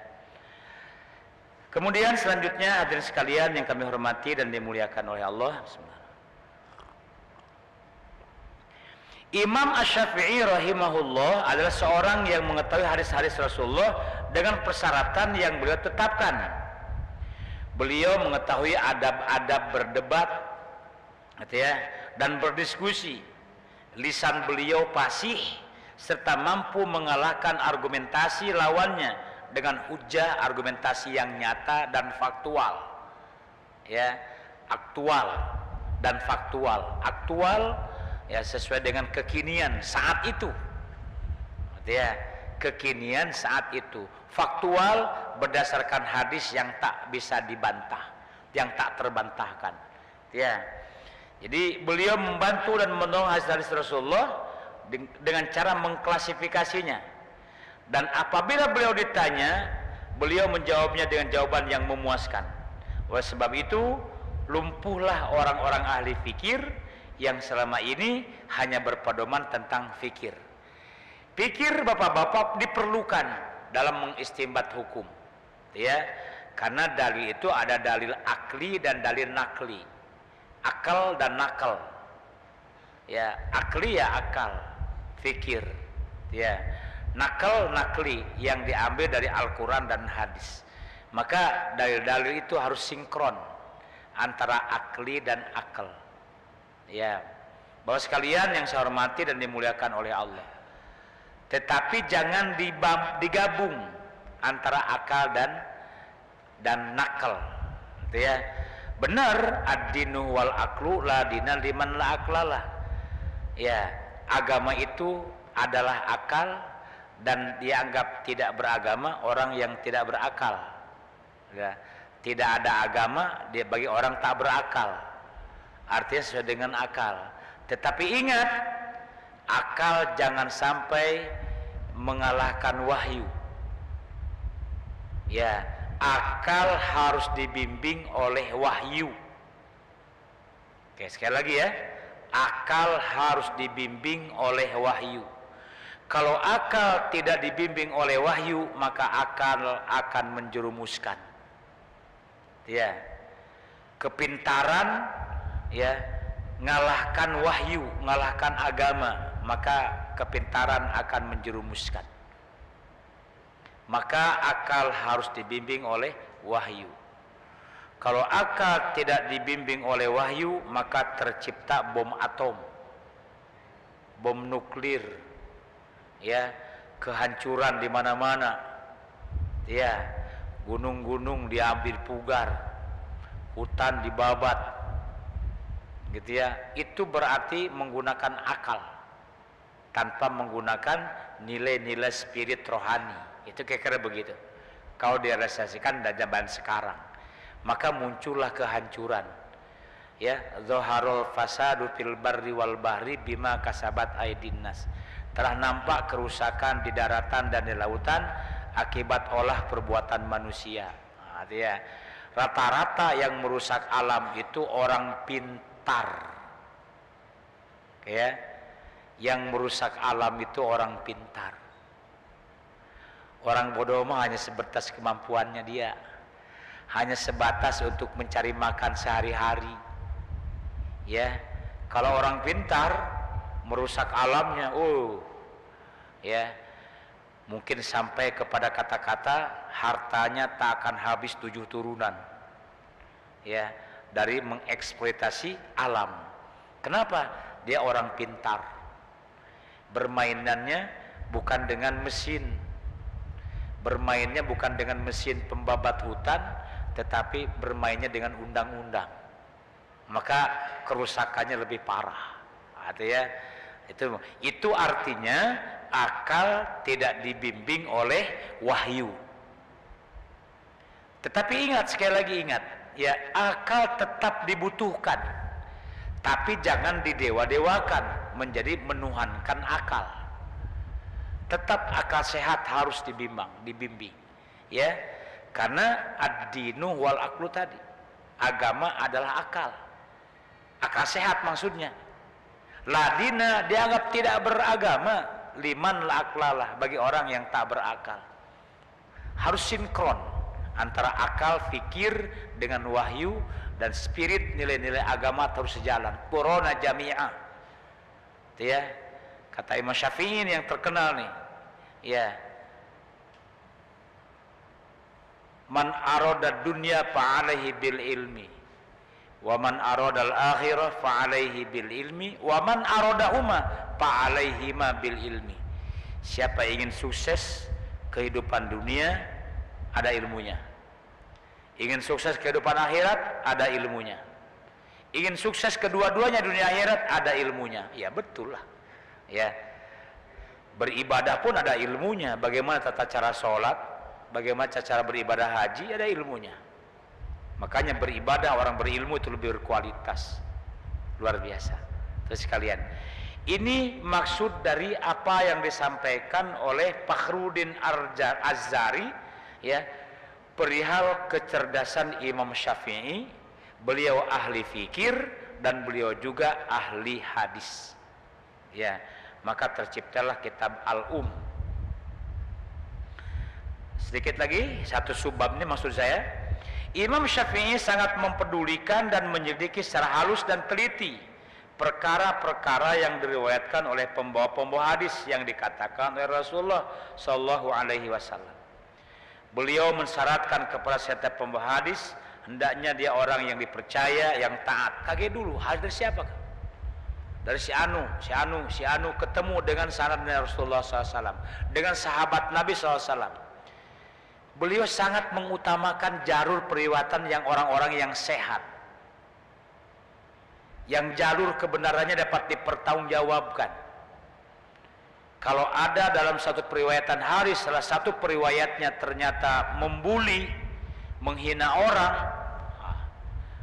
Kemudian selanjutnya hadirin sekalian yang kami hormati dan dimuliakan oleh Allah, Imam Asy-Syafi'i rahimahullah adalah seorang yang mengetahui hadis-hadis Rasulullah dengan persyaratan yang beliau tetapkan. Beliau mengetahui adab-adab berdebat, ya, dan berdiskusi. Lisan beliau fasih serta mampu mengalahkan argumentasi lawannya dengan hujah argumentasi yang nyata dan faktual, ya, aktual dan faktual. Aktual, ya, sesuai dengan kekinian saat itu, ya, kekinian saat itu. Faktual berdasarkan hadis yang tak bisa dibantah, yang tak terbantahkan, ya. Jadi beliau membantu dan menolong hadis Rasulullah dengan cara mengklasifikasinya, dan apabila beliau ditanya, beliau menjawabnya dengan jawaban yang memuaskan. Oleh sebab itu lumpuhlah orang-orang ahli fikir yang selama ini hanya berpedoman tentang fikir. Fikir bapak-bapak diperlukan dalam mengistinbat hukum, ya, karena dalil itu ada dalil akli dan dalil nakli, akal dan nakal, ya. Akli ya akal, fikir, ya. Nakal nakli yang diambil dari Al-Quran dan hadis. Maka dalil-dalil itu harus sinkron antara akli dan akal, ya. Bahwa sekalian yang saya hormati dan dimuliakan oleh Allah, tetapi jangan digabung antara akal dan nakal, ya. Benar, ad-dinu wal aklu la dina liman la aklalah, ya. Agama itu adalah akal, dan dianggap tidak beragama orang yang tidak berakal, ya. Tidak ada agama dia bagi orang tak berakal, artinya sesuai dengan akal. Tetapi ingat, akal jangan sampai mengalahkan wahyu, ya. Akal harus dibimbing oleh wahyu. Oke, sekali lagi ya, akal harus dibimbing oleh wahyu. Kalau akal tidak dibimbing oleh wahyu, maka akal akan menjerumuskan. Ya, kepintaran ya ngalahkan wahyu, ngalahkan agama, maka kepintaran akan menjerumuskan. Maka akal harus dibimbing oleh wahyu. Kalau akal tidak dibimbing oleh wahyu, maka tercipta bom atom, bom nuklir, ya, kehancuran di mana-mana, ya, gunung-gunung diambil pugar, hutan dibabat, gitu ya. Itu berarti menggunakan akal tanpa menggunakan nilai-nilai spirit rohani. Itu kira-kira begitu. Kalau direalisasikan dari zaman sekarang, maka muncullah kehancuran. Ya, zaharul fasadu fil barri wal bahri bima kasabat aydin nas. Telah nampak kerusakan di daratan dan di lautan akibat olah perbuatan manusia. Nah, ya. Rata-rata yang merusak alam itu orang pintar. Ya. Yang merusak alam itu orang pintar. Orang bodoh mah hanya sebatas kemampuannya dia, hanya sebatas untuk mencari makan sehari-hari. Ya, kalau orang pintar merusak alamnya, ya, mungkin sampai kepada kata-kata hartanya tak akan habis 7 turunan. Ya, dari mengeksploitasi alam. Kenapa? Dia orang pintar. Bermainannya bukan dengan mesin. Bermainnya bukan dengan mesin pembabat hutan, tetapi bermainnya dengan undang-undang. Maka kerusakannya lebih parah. Artinya itu artinya akal tidak dibimbing oleh wahyu. Tetapi ingat, sekali lagi ingat, ya, akal tetap dibutuhkan, tapi jangan didewa-dewakan menjadi menuhankan akal. Tetap akal sehat harus dibimbing, ya, karena ad-dinu wal aklu tadi, agama adalah akal sehat maksudnya. Ladina dianggap tidak beragama, liman la aklalah, bagi orang yang tak berakal. Harus sinkron antara akal, fikir dengan wahyu dan spirit, nilai-nilai agama terus sejalan. Qurana jami'ah, ya. Kata Imam Syafi'i yang terkenal nih, ya, man arada dunya fa'alaihi bil ilmi, wa man arada al akhirah fa'alaihi bil ilmi, wa man arada huma fa'alaihi ma bil ilmi. Siapa ingin sukses kehidupan dunia, ada ilmunya. Ingin sukses kehidupan akhirat, ada ilmunya. Ingin sukses kedua-duanya dunia akhirat, ada ilmunya. Ya betul lah. Ya, beribadah pun ada ilmunya. Bagaimana tata cara sholat, bagaimana cara beribadah haji, ada ilmunya. Makanya beribadah orang berilmu itu lebih berkualitas, luar biasa. Terus sekalian, ini maksud dari apa yang disampaikan oleh Fakhruddin Az-Zari, ya, perihal kecerdasan Imam Syafi'i. Beliau ahli fikir dan beliau juga ahli hadis. Ya, maka terciptalah kitab Al-Um. Sedikit lagi, satu subbab ini maksud saya, Imam Syafi'i sangat mempedulikan dan menyelidiki secara halus dan teliti perkara-perkara yang diriwayatkan oleh pembawa-pembawa hadis yang dikatakan oleh Rasulullah Shallallahu Alaihi Wasallam. Beliau mensyaratkan kepada setiap pembawa hadis hendaknya dia orang yang dipercaya, yang taat. Kaget dulu, hadis siapa? Dari si Anu ketemu dengan sanadnya Rasulullah SAW, dengan sahabat Nabi SAW. Beliau sangat mengutamakan jalur periwayatan yang orang-orang yang sehat, yang jalur kebenarannya dapat dipertanggungjawabkan. Kalau ada dalam satu periwayatan hadis, salah satu periwayatnya ternyata membuli, menghina orang,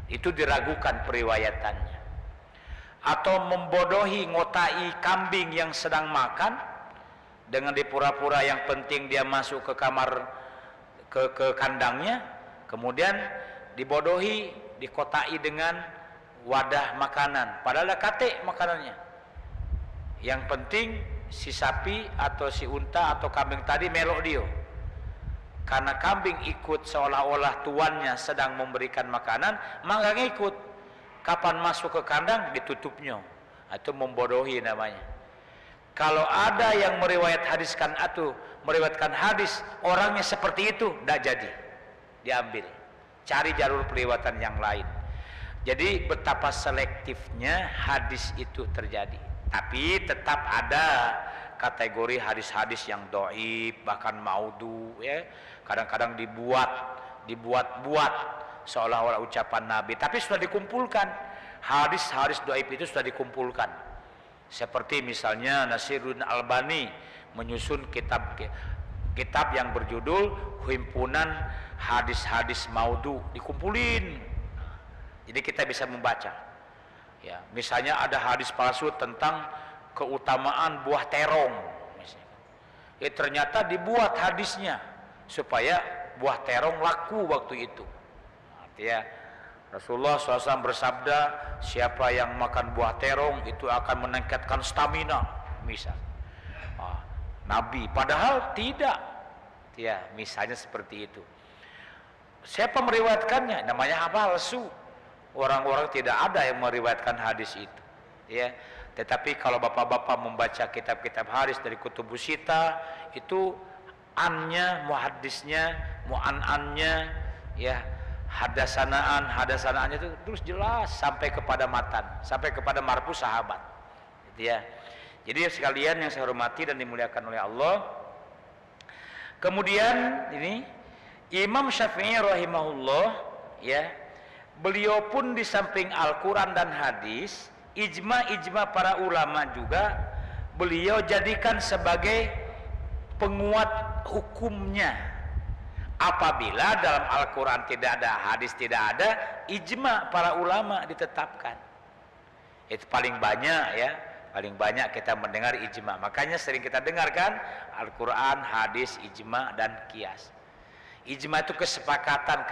itu diragukan periwayatannya. Atau membodohi, ngotai kambing yang sedang makan dengan dipura-pura yang penting dia masuk ke kamar, ke kandangnya, kemudian dibodohi, dikotai dengan wadah makanan, padahal ada kate makanannya. Yang penting si sapi atau si unta atau kambing tadi melok dia. Karena kambing ikut seolah-olah tuannya sedang memberikan makanan, maka ngikut. Kapan masuk ke kandang ditutupnya. Itu membodohi namanya. Kalau ada yang meriwayatkan hadis orangnya seperti itu, tidak jadi diambil. Cari jalur periwayatan yang lain. Jadi betapa selektifnya hadis itu terjadi. Tapi tetap ada kategori hadis-hadis yang dhaif, bahkan maudhu, ya. Kadang-kadang dibuat-buat seolah-olah ucapan Nabi, tapi sudah dikumpulkan. Hadis-hadis dhaif itu sudah dikumpulkan. Seperti misalnya Nasiruddin Albani menyusun kitab yang berjudul Himpunan Hadis-hadis Maudhu, dikumpulin. Jadi kita bisa membaca. Ya, misalnya ada hadis palsu tentang keutamaan buah terong. Ya, ternyata dibuat hadisnya supaya buah terong laku waktu itu. Ya, Rasulullah SAW bersabda, siapa yang makan buah terong itu akan meningkatkan stamina, misal. Nabi, padahal tidak. Ya, misalnya seperti itu. Siapa meriwayatkannya? Namanya palsu. Orang-orang tidak ada yang meriwayatkan hadis itu. Ya, tetapi kalau bapak-bapak membaca kitab-kitab hadis dari kutubus sita, itu annya, muhaddisnya, mu'an-annya, ya, hadasanaannya itu terus jelas sampai kepada matan, sampai kepada marfu sahabat. Gitu ya. Jadi sekalian yang saya hormati dan dimuliakan oleh Allah. Kemudian ini Imam Syafi'i rahimahullah, ya, beliau pun di samping Al-Quran dan hadis, ijma para ulama juga beliau jadikan sebagai penguat hukumnya. Apabila dalam Al-Quran tidak ada, hadis tidak ada, ijma para ulama ditetapkan. Itu paling banyak, ya, paling banyak kita mendengar ijma. Makanya sering kita dengarkan Al-Quran, hadis, ijma dan qiyas. Ijma itu kesepakatan,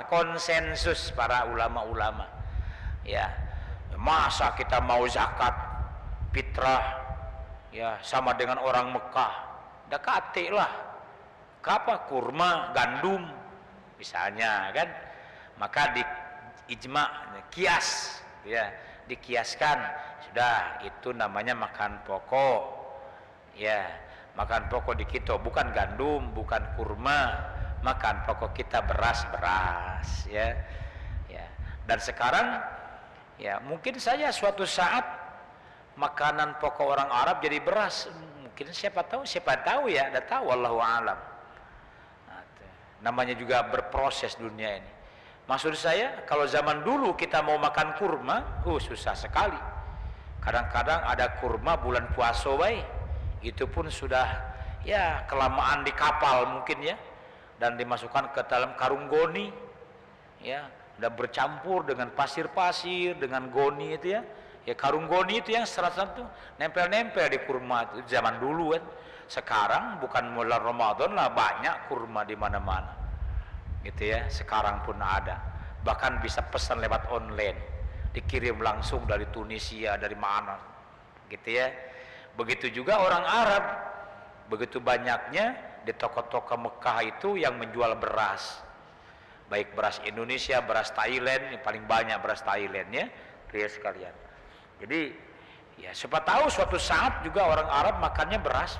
konsensus para ulama-ulama. Ya, masa kita mau zakat fitrah, ya, sama dengan orang Mekah? Dekati lah. Apa? Kurma, gandum, misalnya, kan? Maka di ijma, kias, ya, dikiaskan. Sudah, itu namanya makan pokok. Ya, makan pokok di kita bukan gandum, bukan kurma. Makan pokok kita beras, ya, ya. Dan sekarang, ya, mungkin saja suatu saat makanan pokok orang Arab jadi beras. Mungkin siapa tahu ya, ada tahu, wallahu alam. Namanya juga berproses dunia ini. Maksud saya, kalau zaman dulu kita mau makan kurma, susah sekali. Kadang-kadang ada kurma bulan puasa, itu pun sudah, ya, kelamaan di kapal mungkin, ya, dan dimasukkan ke dalam karung goni, ya, udah bercampur dengan pasir-pasir, dengan goni itu, ya, ya, karung goni itu yang serat-serat tuh nempel-nempel di kurma itu zaman dulu, kan. Sekarang bukan bulan Ramadan lah, banyak kurma di mana-mana, gitu ya. Sekarang pun ada, bahkan bisa pesan lewat online, dikirim langsung dari Tunisia, dari mana, gitu ya. Begitu juga orang Arab, begitu banyaknya di toko-toko Mekah itu yang menjual beras, baik beras Indonesia, beras Thailand, yang paling banyak beras Thailand, ya, lihat sekalian. Jadi, ya, siapa tahu suatu saat juga orang Arab makannya beras.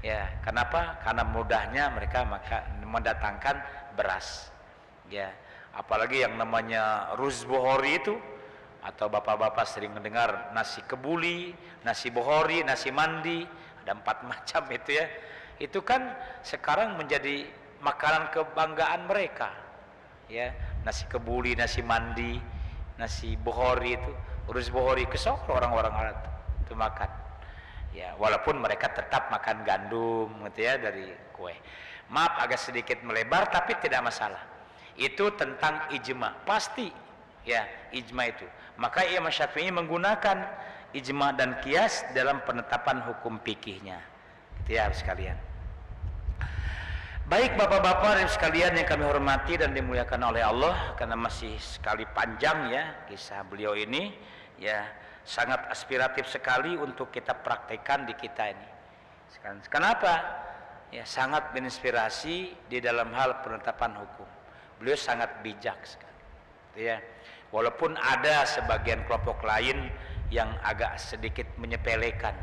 Ya, kenapa? Karena mudahnya mereka mendatangkan beras. Ya, apalagi yang namanya ruz bohori itu, atau bapak-bapak sering mendengar nasi kebuli, nasi bohori, nasi mandi, ada 4 macam itu, ya. Itu kan sekarang menjadi makanan kebanggaan mereka, ya. Nasi kebuli, nasi mandi, nasi bohori itu, ruz bohori, kesok orang-orang Arab itu makan. Ya, walaupun mereka tetap makan gandum, gitu ya, dari kue. Maaf agak sedikit melebar, tapi tidak masalah. Itu tentang ijma, pasti, ya, ijma itu. Maka Imam Syafi'i menggunakan ijma dan qiyas dalam penetapan hukum fikihnya. Gitu ya, sekalian. Baik bapak-bapak dan sekalian yang kami hormati dan dimuliakan oleh Allah, karena masih sekali panjang, ya, kisah beliau ini, ya, sangat aspiratif sekali untuk kita praktekkan di kita ini. Kenapa? Ya, sangat menginspirasi di dalam hal penetapan hukum. Beliau sangat bijak sekali. Ya, walaupun ada sebagian kelompok lain yang agak sedikit menyepelekan.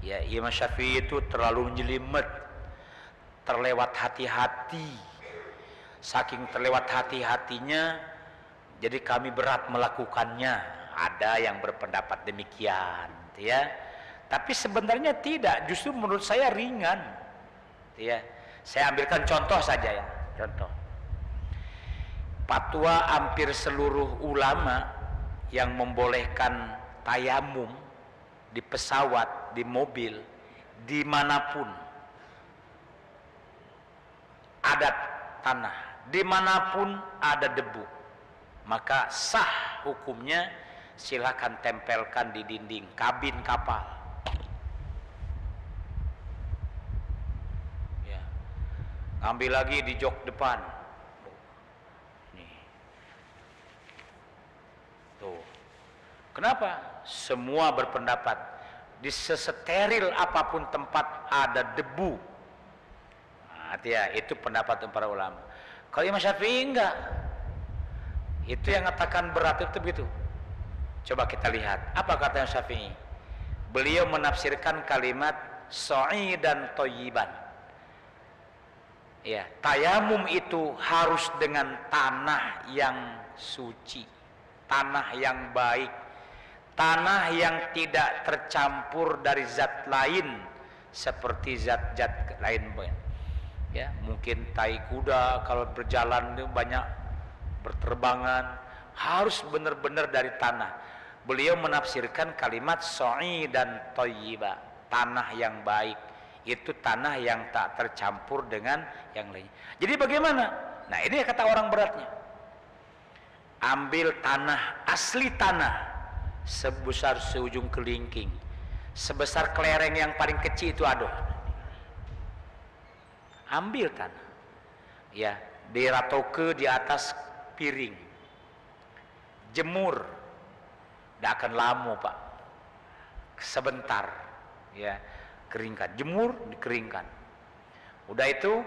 Ya, Imam Syafi'i itu terlalu jelimet, terlewat hati-hati. Saking terlewat hati-hatinya, jadi kami berat melakukannya. Ada yang berpendapat demikian, ya. Tapi sebenarnya tidak, justru menurut saya ringan. Ya. Saya ambilkan contoh saja ya, contoh. Fatwa hampir seluruh ulama yang membolehkan tayamum di pesawat, di mobil, dimanapun ada tanah, dimanapun ada debu, maka sah hukumnya. Silakan tempelkan di dinding kabin kapal. Ya. Ambil lagi di jok depan. Nih. Tuh. Kenapa? Semua berpendapat di sesteril apapun tempat ada debu. Nah, ya, itu pendapat para ulama. Kalau Imam Syafi'i enggak. Itu yang katakan berat itu begitu. Coba kita lihat apa kata Syafi'i. Beliau menafsirkan kalimat sa'idan thayyiban. Ya, tayamum itu harus dengan tanah yang suci, tanah yang baik, tanah yang tidak tercampur dari zat lain seperti zat-zat lain. Ya, mungkin tai kuda kalau berjalan itu banyak berterbangan, harus benar-benar dari tanah. Beliau menafsirkan kalimat sa'idan thayyiba, tanah yang baik, itu tanah yang tak tercampur dengan yang lain. Jadi bagaimana? Nah, ini kata orang beratnya. Ambil tanah, asli tanah sebesar seujung kelingking, sebesar kelereng yang paling kecil itu aduh. Ambil tanah. Ya, diratoke di atas piring. Jemur. Tidak akan lama Pak, sebentar ya, keringkan, jemur, dikeringkan. Udah itu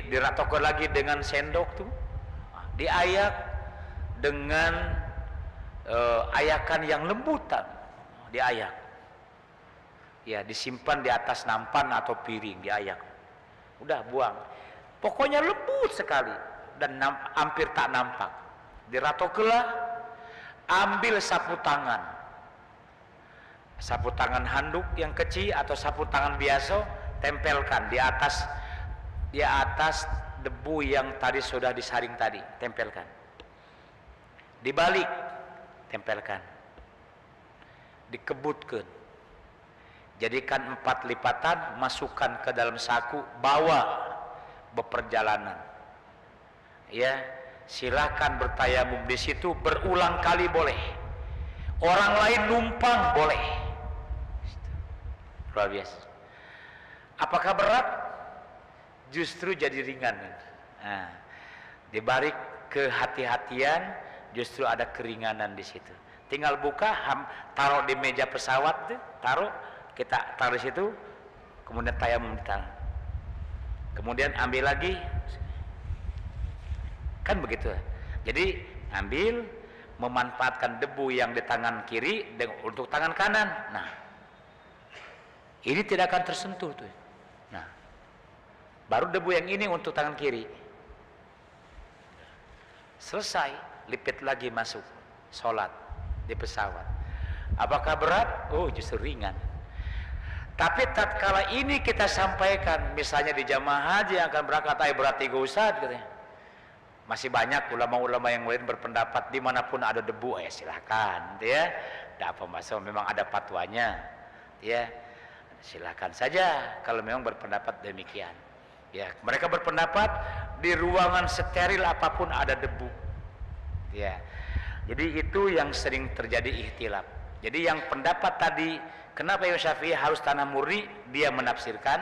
diratokan lagi dengan sendok tuh, diayak dengan ayakan yang lembutan, diayak, ya, disimpan di atas nampan atau piring, diayak. Udah buang, pokoknya lembut sekali dan hampir tak nampak. Diratokelah. Ambil sapu tangan handuk yang kecil atau sapu tangan biasa, tempelkan di atas debu yang tadi sudah disaring tadi, tempelkan. Dibalik, tempelkan. Dikebutkan. Jadikan 4 lipatan, masukkan ke dalam saku, bawa beperjalanan. Ya. Silakan bertayamum di situ berulang kali boleh. Orang lain numpang boleh. Luar biasa. Apakah berat? Justru jadi ringan. Nah, dibalik kehati-hatian, justru ada keringanan di situ. Tinggal buka, taruh di meja pesawat, kita taruh di situ, kemudian tayamum di tangan. Kemudian ambil lagi. Kan begitu. Jadi ambil, memanfaatkan debu yang di tangan kiri untuk tangan kanan. Nah, ini tidak akan tersentuh tuh. Nah, baru debu yang ini untuk tangan kiri. Selesai, lipit lagi masuk, sholat di pesawat. Apakah berat? Oh, justru ringan. Tapi tatkala ini kita sampaikan, misalnya di jamaah haji yang akan berangkat, berat 3 Ustaz katanya. Masih banyak ulama-ulama yang lain berpendapat dimanapun ada debu, ya silahkan, ya. Tidak apa masalah, memang ada fatwanya, ya. Silahkan saja kalau memang berpendapat demikian. Ya, mereka berpendapat di ruangan steril apapun ada debu, ya. Jadi itu yang sering terjadi ikhtilaf. Jadi yang pendapat tadi, kenapa Imam Syafi'i harus tanah murni? Dia menafsirkan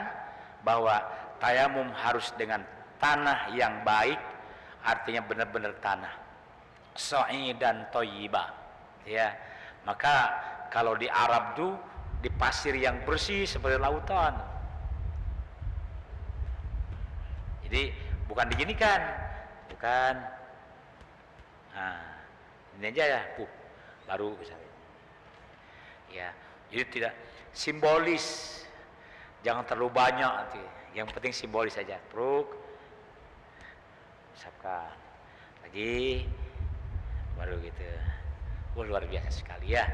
bahwa tayamum harus dengan tanah yang baik. Artinya benar-benar tanah sa'idan thayyiba, ya, Maka kalau di Arab tuh di pasir yang bersih seperti lautan. Jadi bukan diginikan, bukan. Nah, ini aja ya, baru bisa. Ya, jadi tidak simbolis, jangan terlalu banyak nanti. Yang penting simbolis saja. Pruk, usapkan lagi, baru gitu. Luar biasa sekali ya.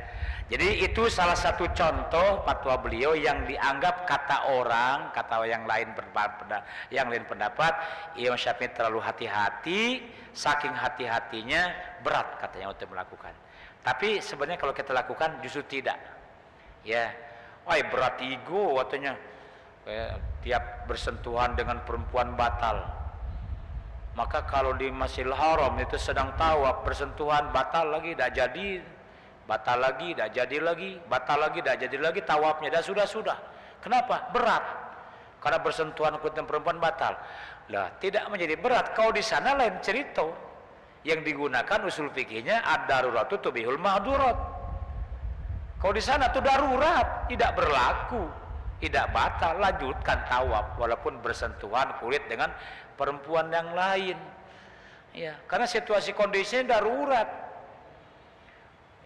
Jadi itu salah satu contoh fatwa beliau yang dianggap kata orang, kata yang lain pendapat, Imam Syafi'i terlalu hati-hati, saking hati-hatinya berat katanya untuk melakukan. Tapi sebenarnya kalau kita lakukan justru tidak. Ya, wah berat ego katanya. Tiap bersentuhan dengan perempuan batal. Maka kalau di Masjidil Haram itu sedang tawaf, bersentuhan batal lagi, tidak jadi, batal lagi, tidak jadi lagi, batal lagi, tidak jadi lagi tawafnya, dan sudah. Kenapa? Berat. Karena bersentuhan dengan perempuan batal. Lah, tidak menjadi berat. Kalau di sana lain cerita. Yang digunakan usul fikihnya ad-daruratu tubihul mahdurat. Kalau di sana itu darurat, tidak berlaku, tidak batal, lanjutkan tawaf walaupun bersentuhan kulit dengan perempuan yang lain. Ya, karena situasi kondisinya darurat.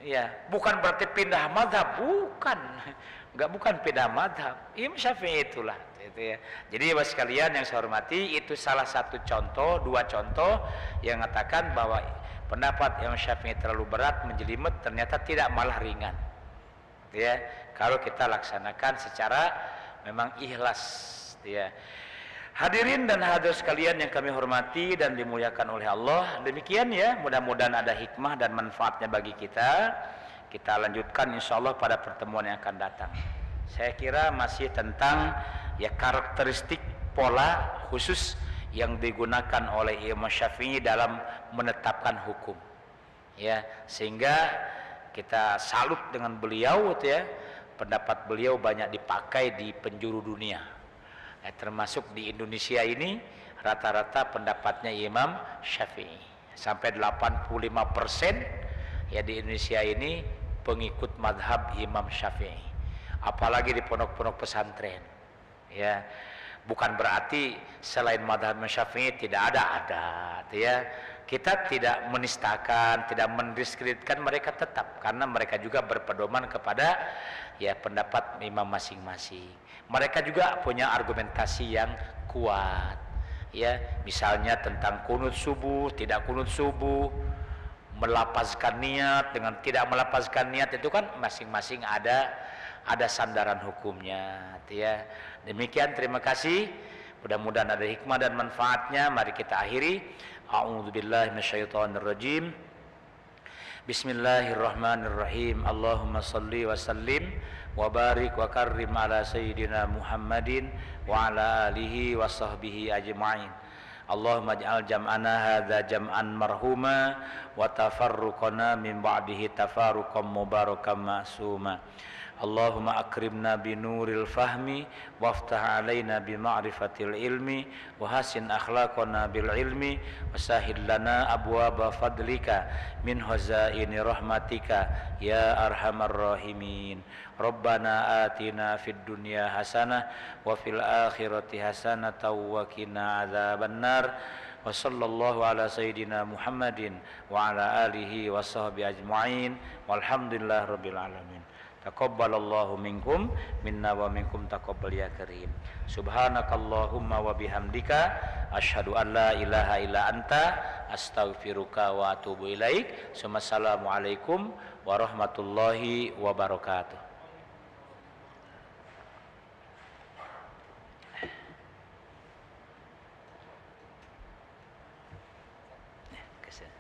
Ya, bukan berarti pindah madhab, bukan pindah madhab. Imam Syafi'i itulah. Itu ya. Jadi Bapak sekalian yang saya hormati, itu salah satu contoh, dua contoh yang mengatakan bahwa pendapat Imam Syafi'i terlalu berat menjelimet, ternyata tidak, malah ringan. Ya, kalau kita laksanakan secara memang ikhlas. Ya. Hadirin dan hadirat sekalian yang kami hormati dan dimuliakan oleh Allah, demikian ya, mudah-mudahan ada hikmah dan manfaatnya bagi kita. Kita lanjutkan insyaallah pada pertemuan yang akan datang. Saya kira masih tentang ya karakteristik pola khusus yang digunakan oleh Imam Syafi'i dalam menetapkan hukum. Ya, sehingga kita salut dengan beliau itu ya. Pendapat beliau banyak dipakai di penjuru dunia. Ya, termasuk di Indonesia ini rata-rata pendapatnya Imam Syafi'i. Sampai 85% ya di Indonesia ini pengikut madhab Imam Syafi'i. Apalagi di pondok-pondok pesantren. Ya, bukan berarti selain madhab Imam Syafi'i tidak ada, ya. Kita tidak menistakan, tidak mendiskreditkan mereka tetap, karena mereka juga berpedoman kepada ya pendapat imam masing-masing. Mereka juga punya argumentasi yang kuat. Ya, misalnya tentang kunut subuh, tidak kunut subuh, melapazkan niat dengan tidak melapazkan niat, itu kan masing-masing ada sandaran hukumnya, ya. Demikian, terima kasih. Mudah-mudahan ada hikmah dan manfaatnya. Mari kita akhiri. A'udzubillahi minasyaitonirrajim. Bismillahirrahmanirrahim. Allahumma salli wa sallim wa barik wa karrim ala sayyidina Muhammadin wa ala alihi wa sahbihi ajma'in. Allahumma ij'al jam'ana hadza jam'an marhuma wa tafarruqana min ba'dihi tafarruqan mubarakan ma'suma. Allahumma akrimna binuril fahmi waftah alaina bima'rifatil ilmi wa hasin akhlaqana bil ilmi wa sahil lana abwaba fadlika min hazaini rahmatika ya arhamar rahimin. Rabbana atina fid dunya hasanah wa fil akhirati hasanah wa qina adzabannar. Wa sallallahu ala sayyidina Muhammadin wa ala alihi wa sahbihi ajma'in walhamdulillah rabbil alamin. Taqabbalallahu minkum minna wa minkum taqabbal ya karim. Subhanakallahumma wa bihamdika asyhadu an la ilaha illa anta astaghfiruka wa atubu ilaik. Assalamu alaikum warahmatullahi wabarakatuh. Kasih.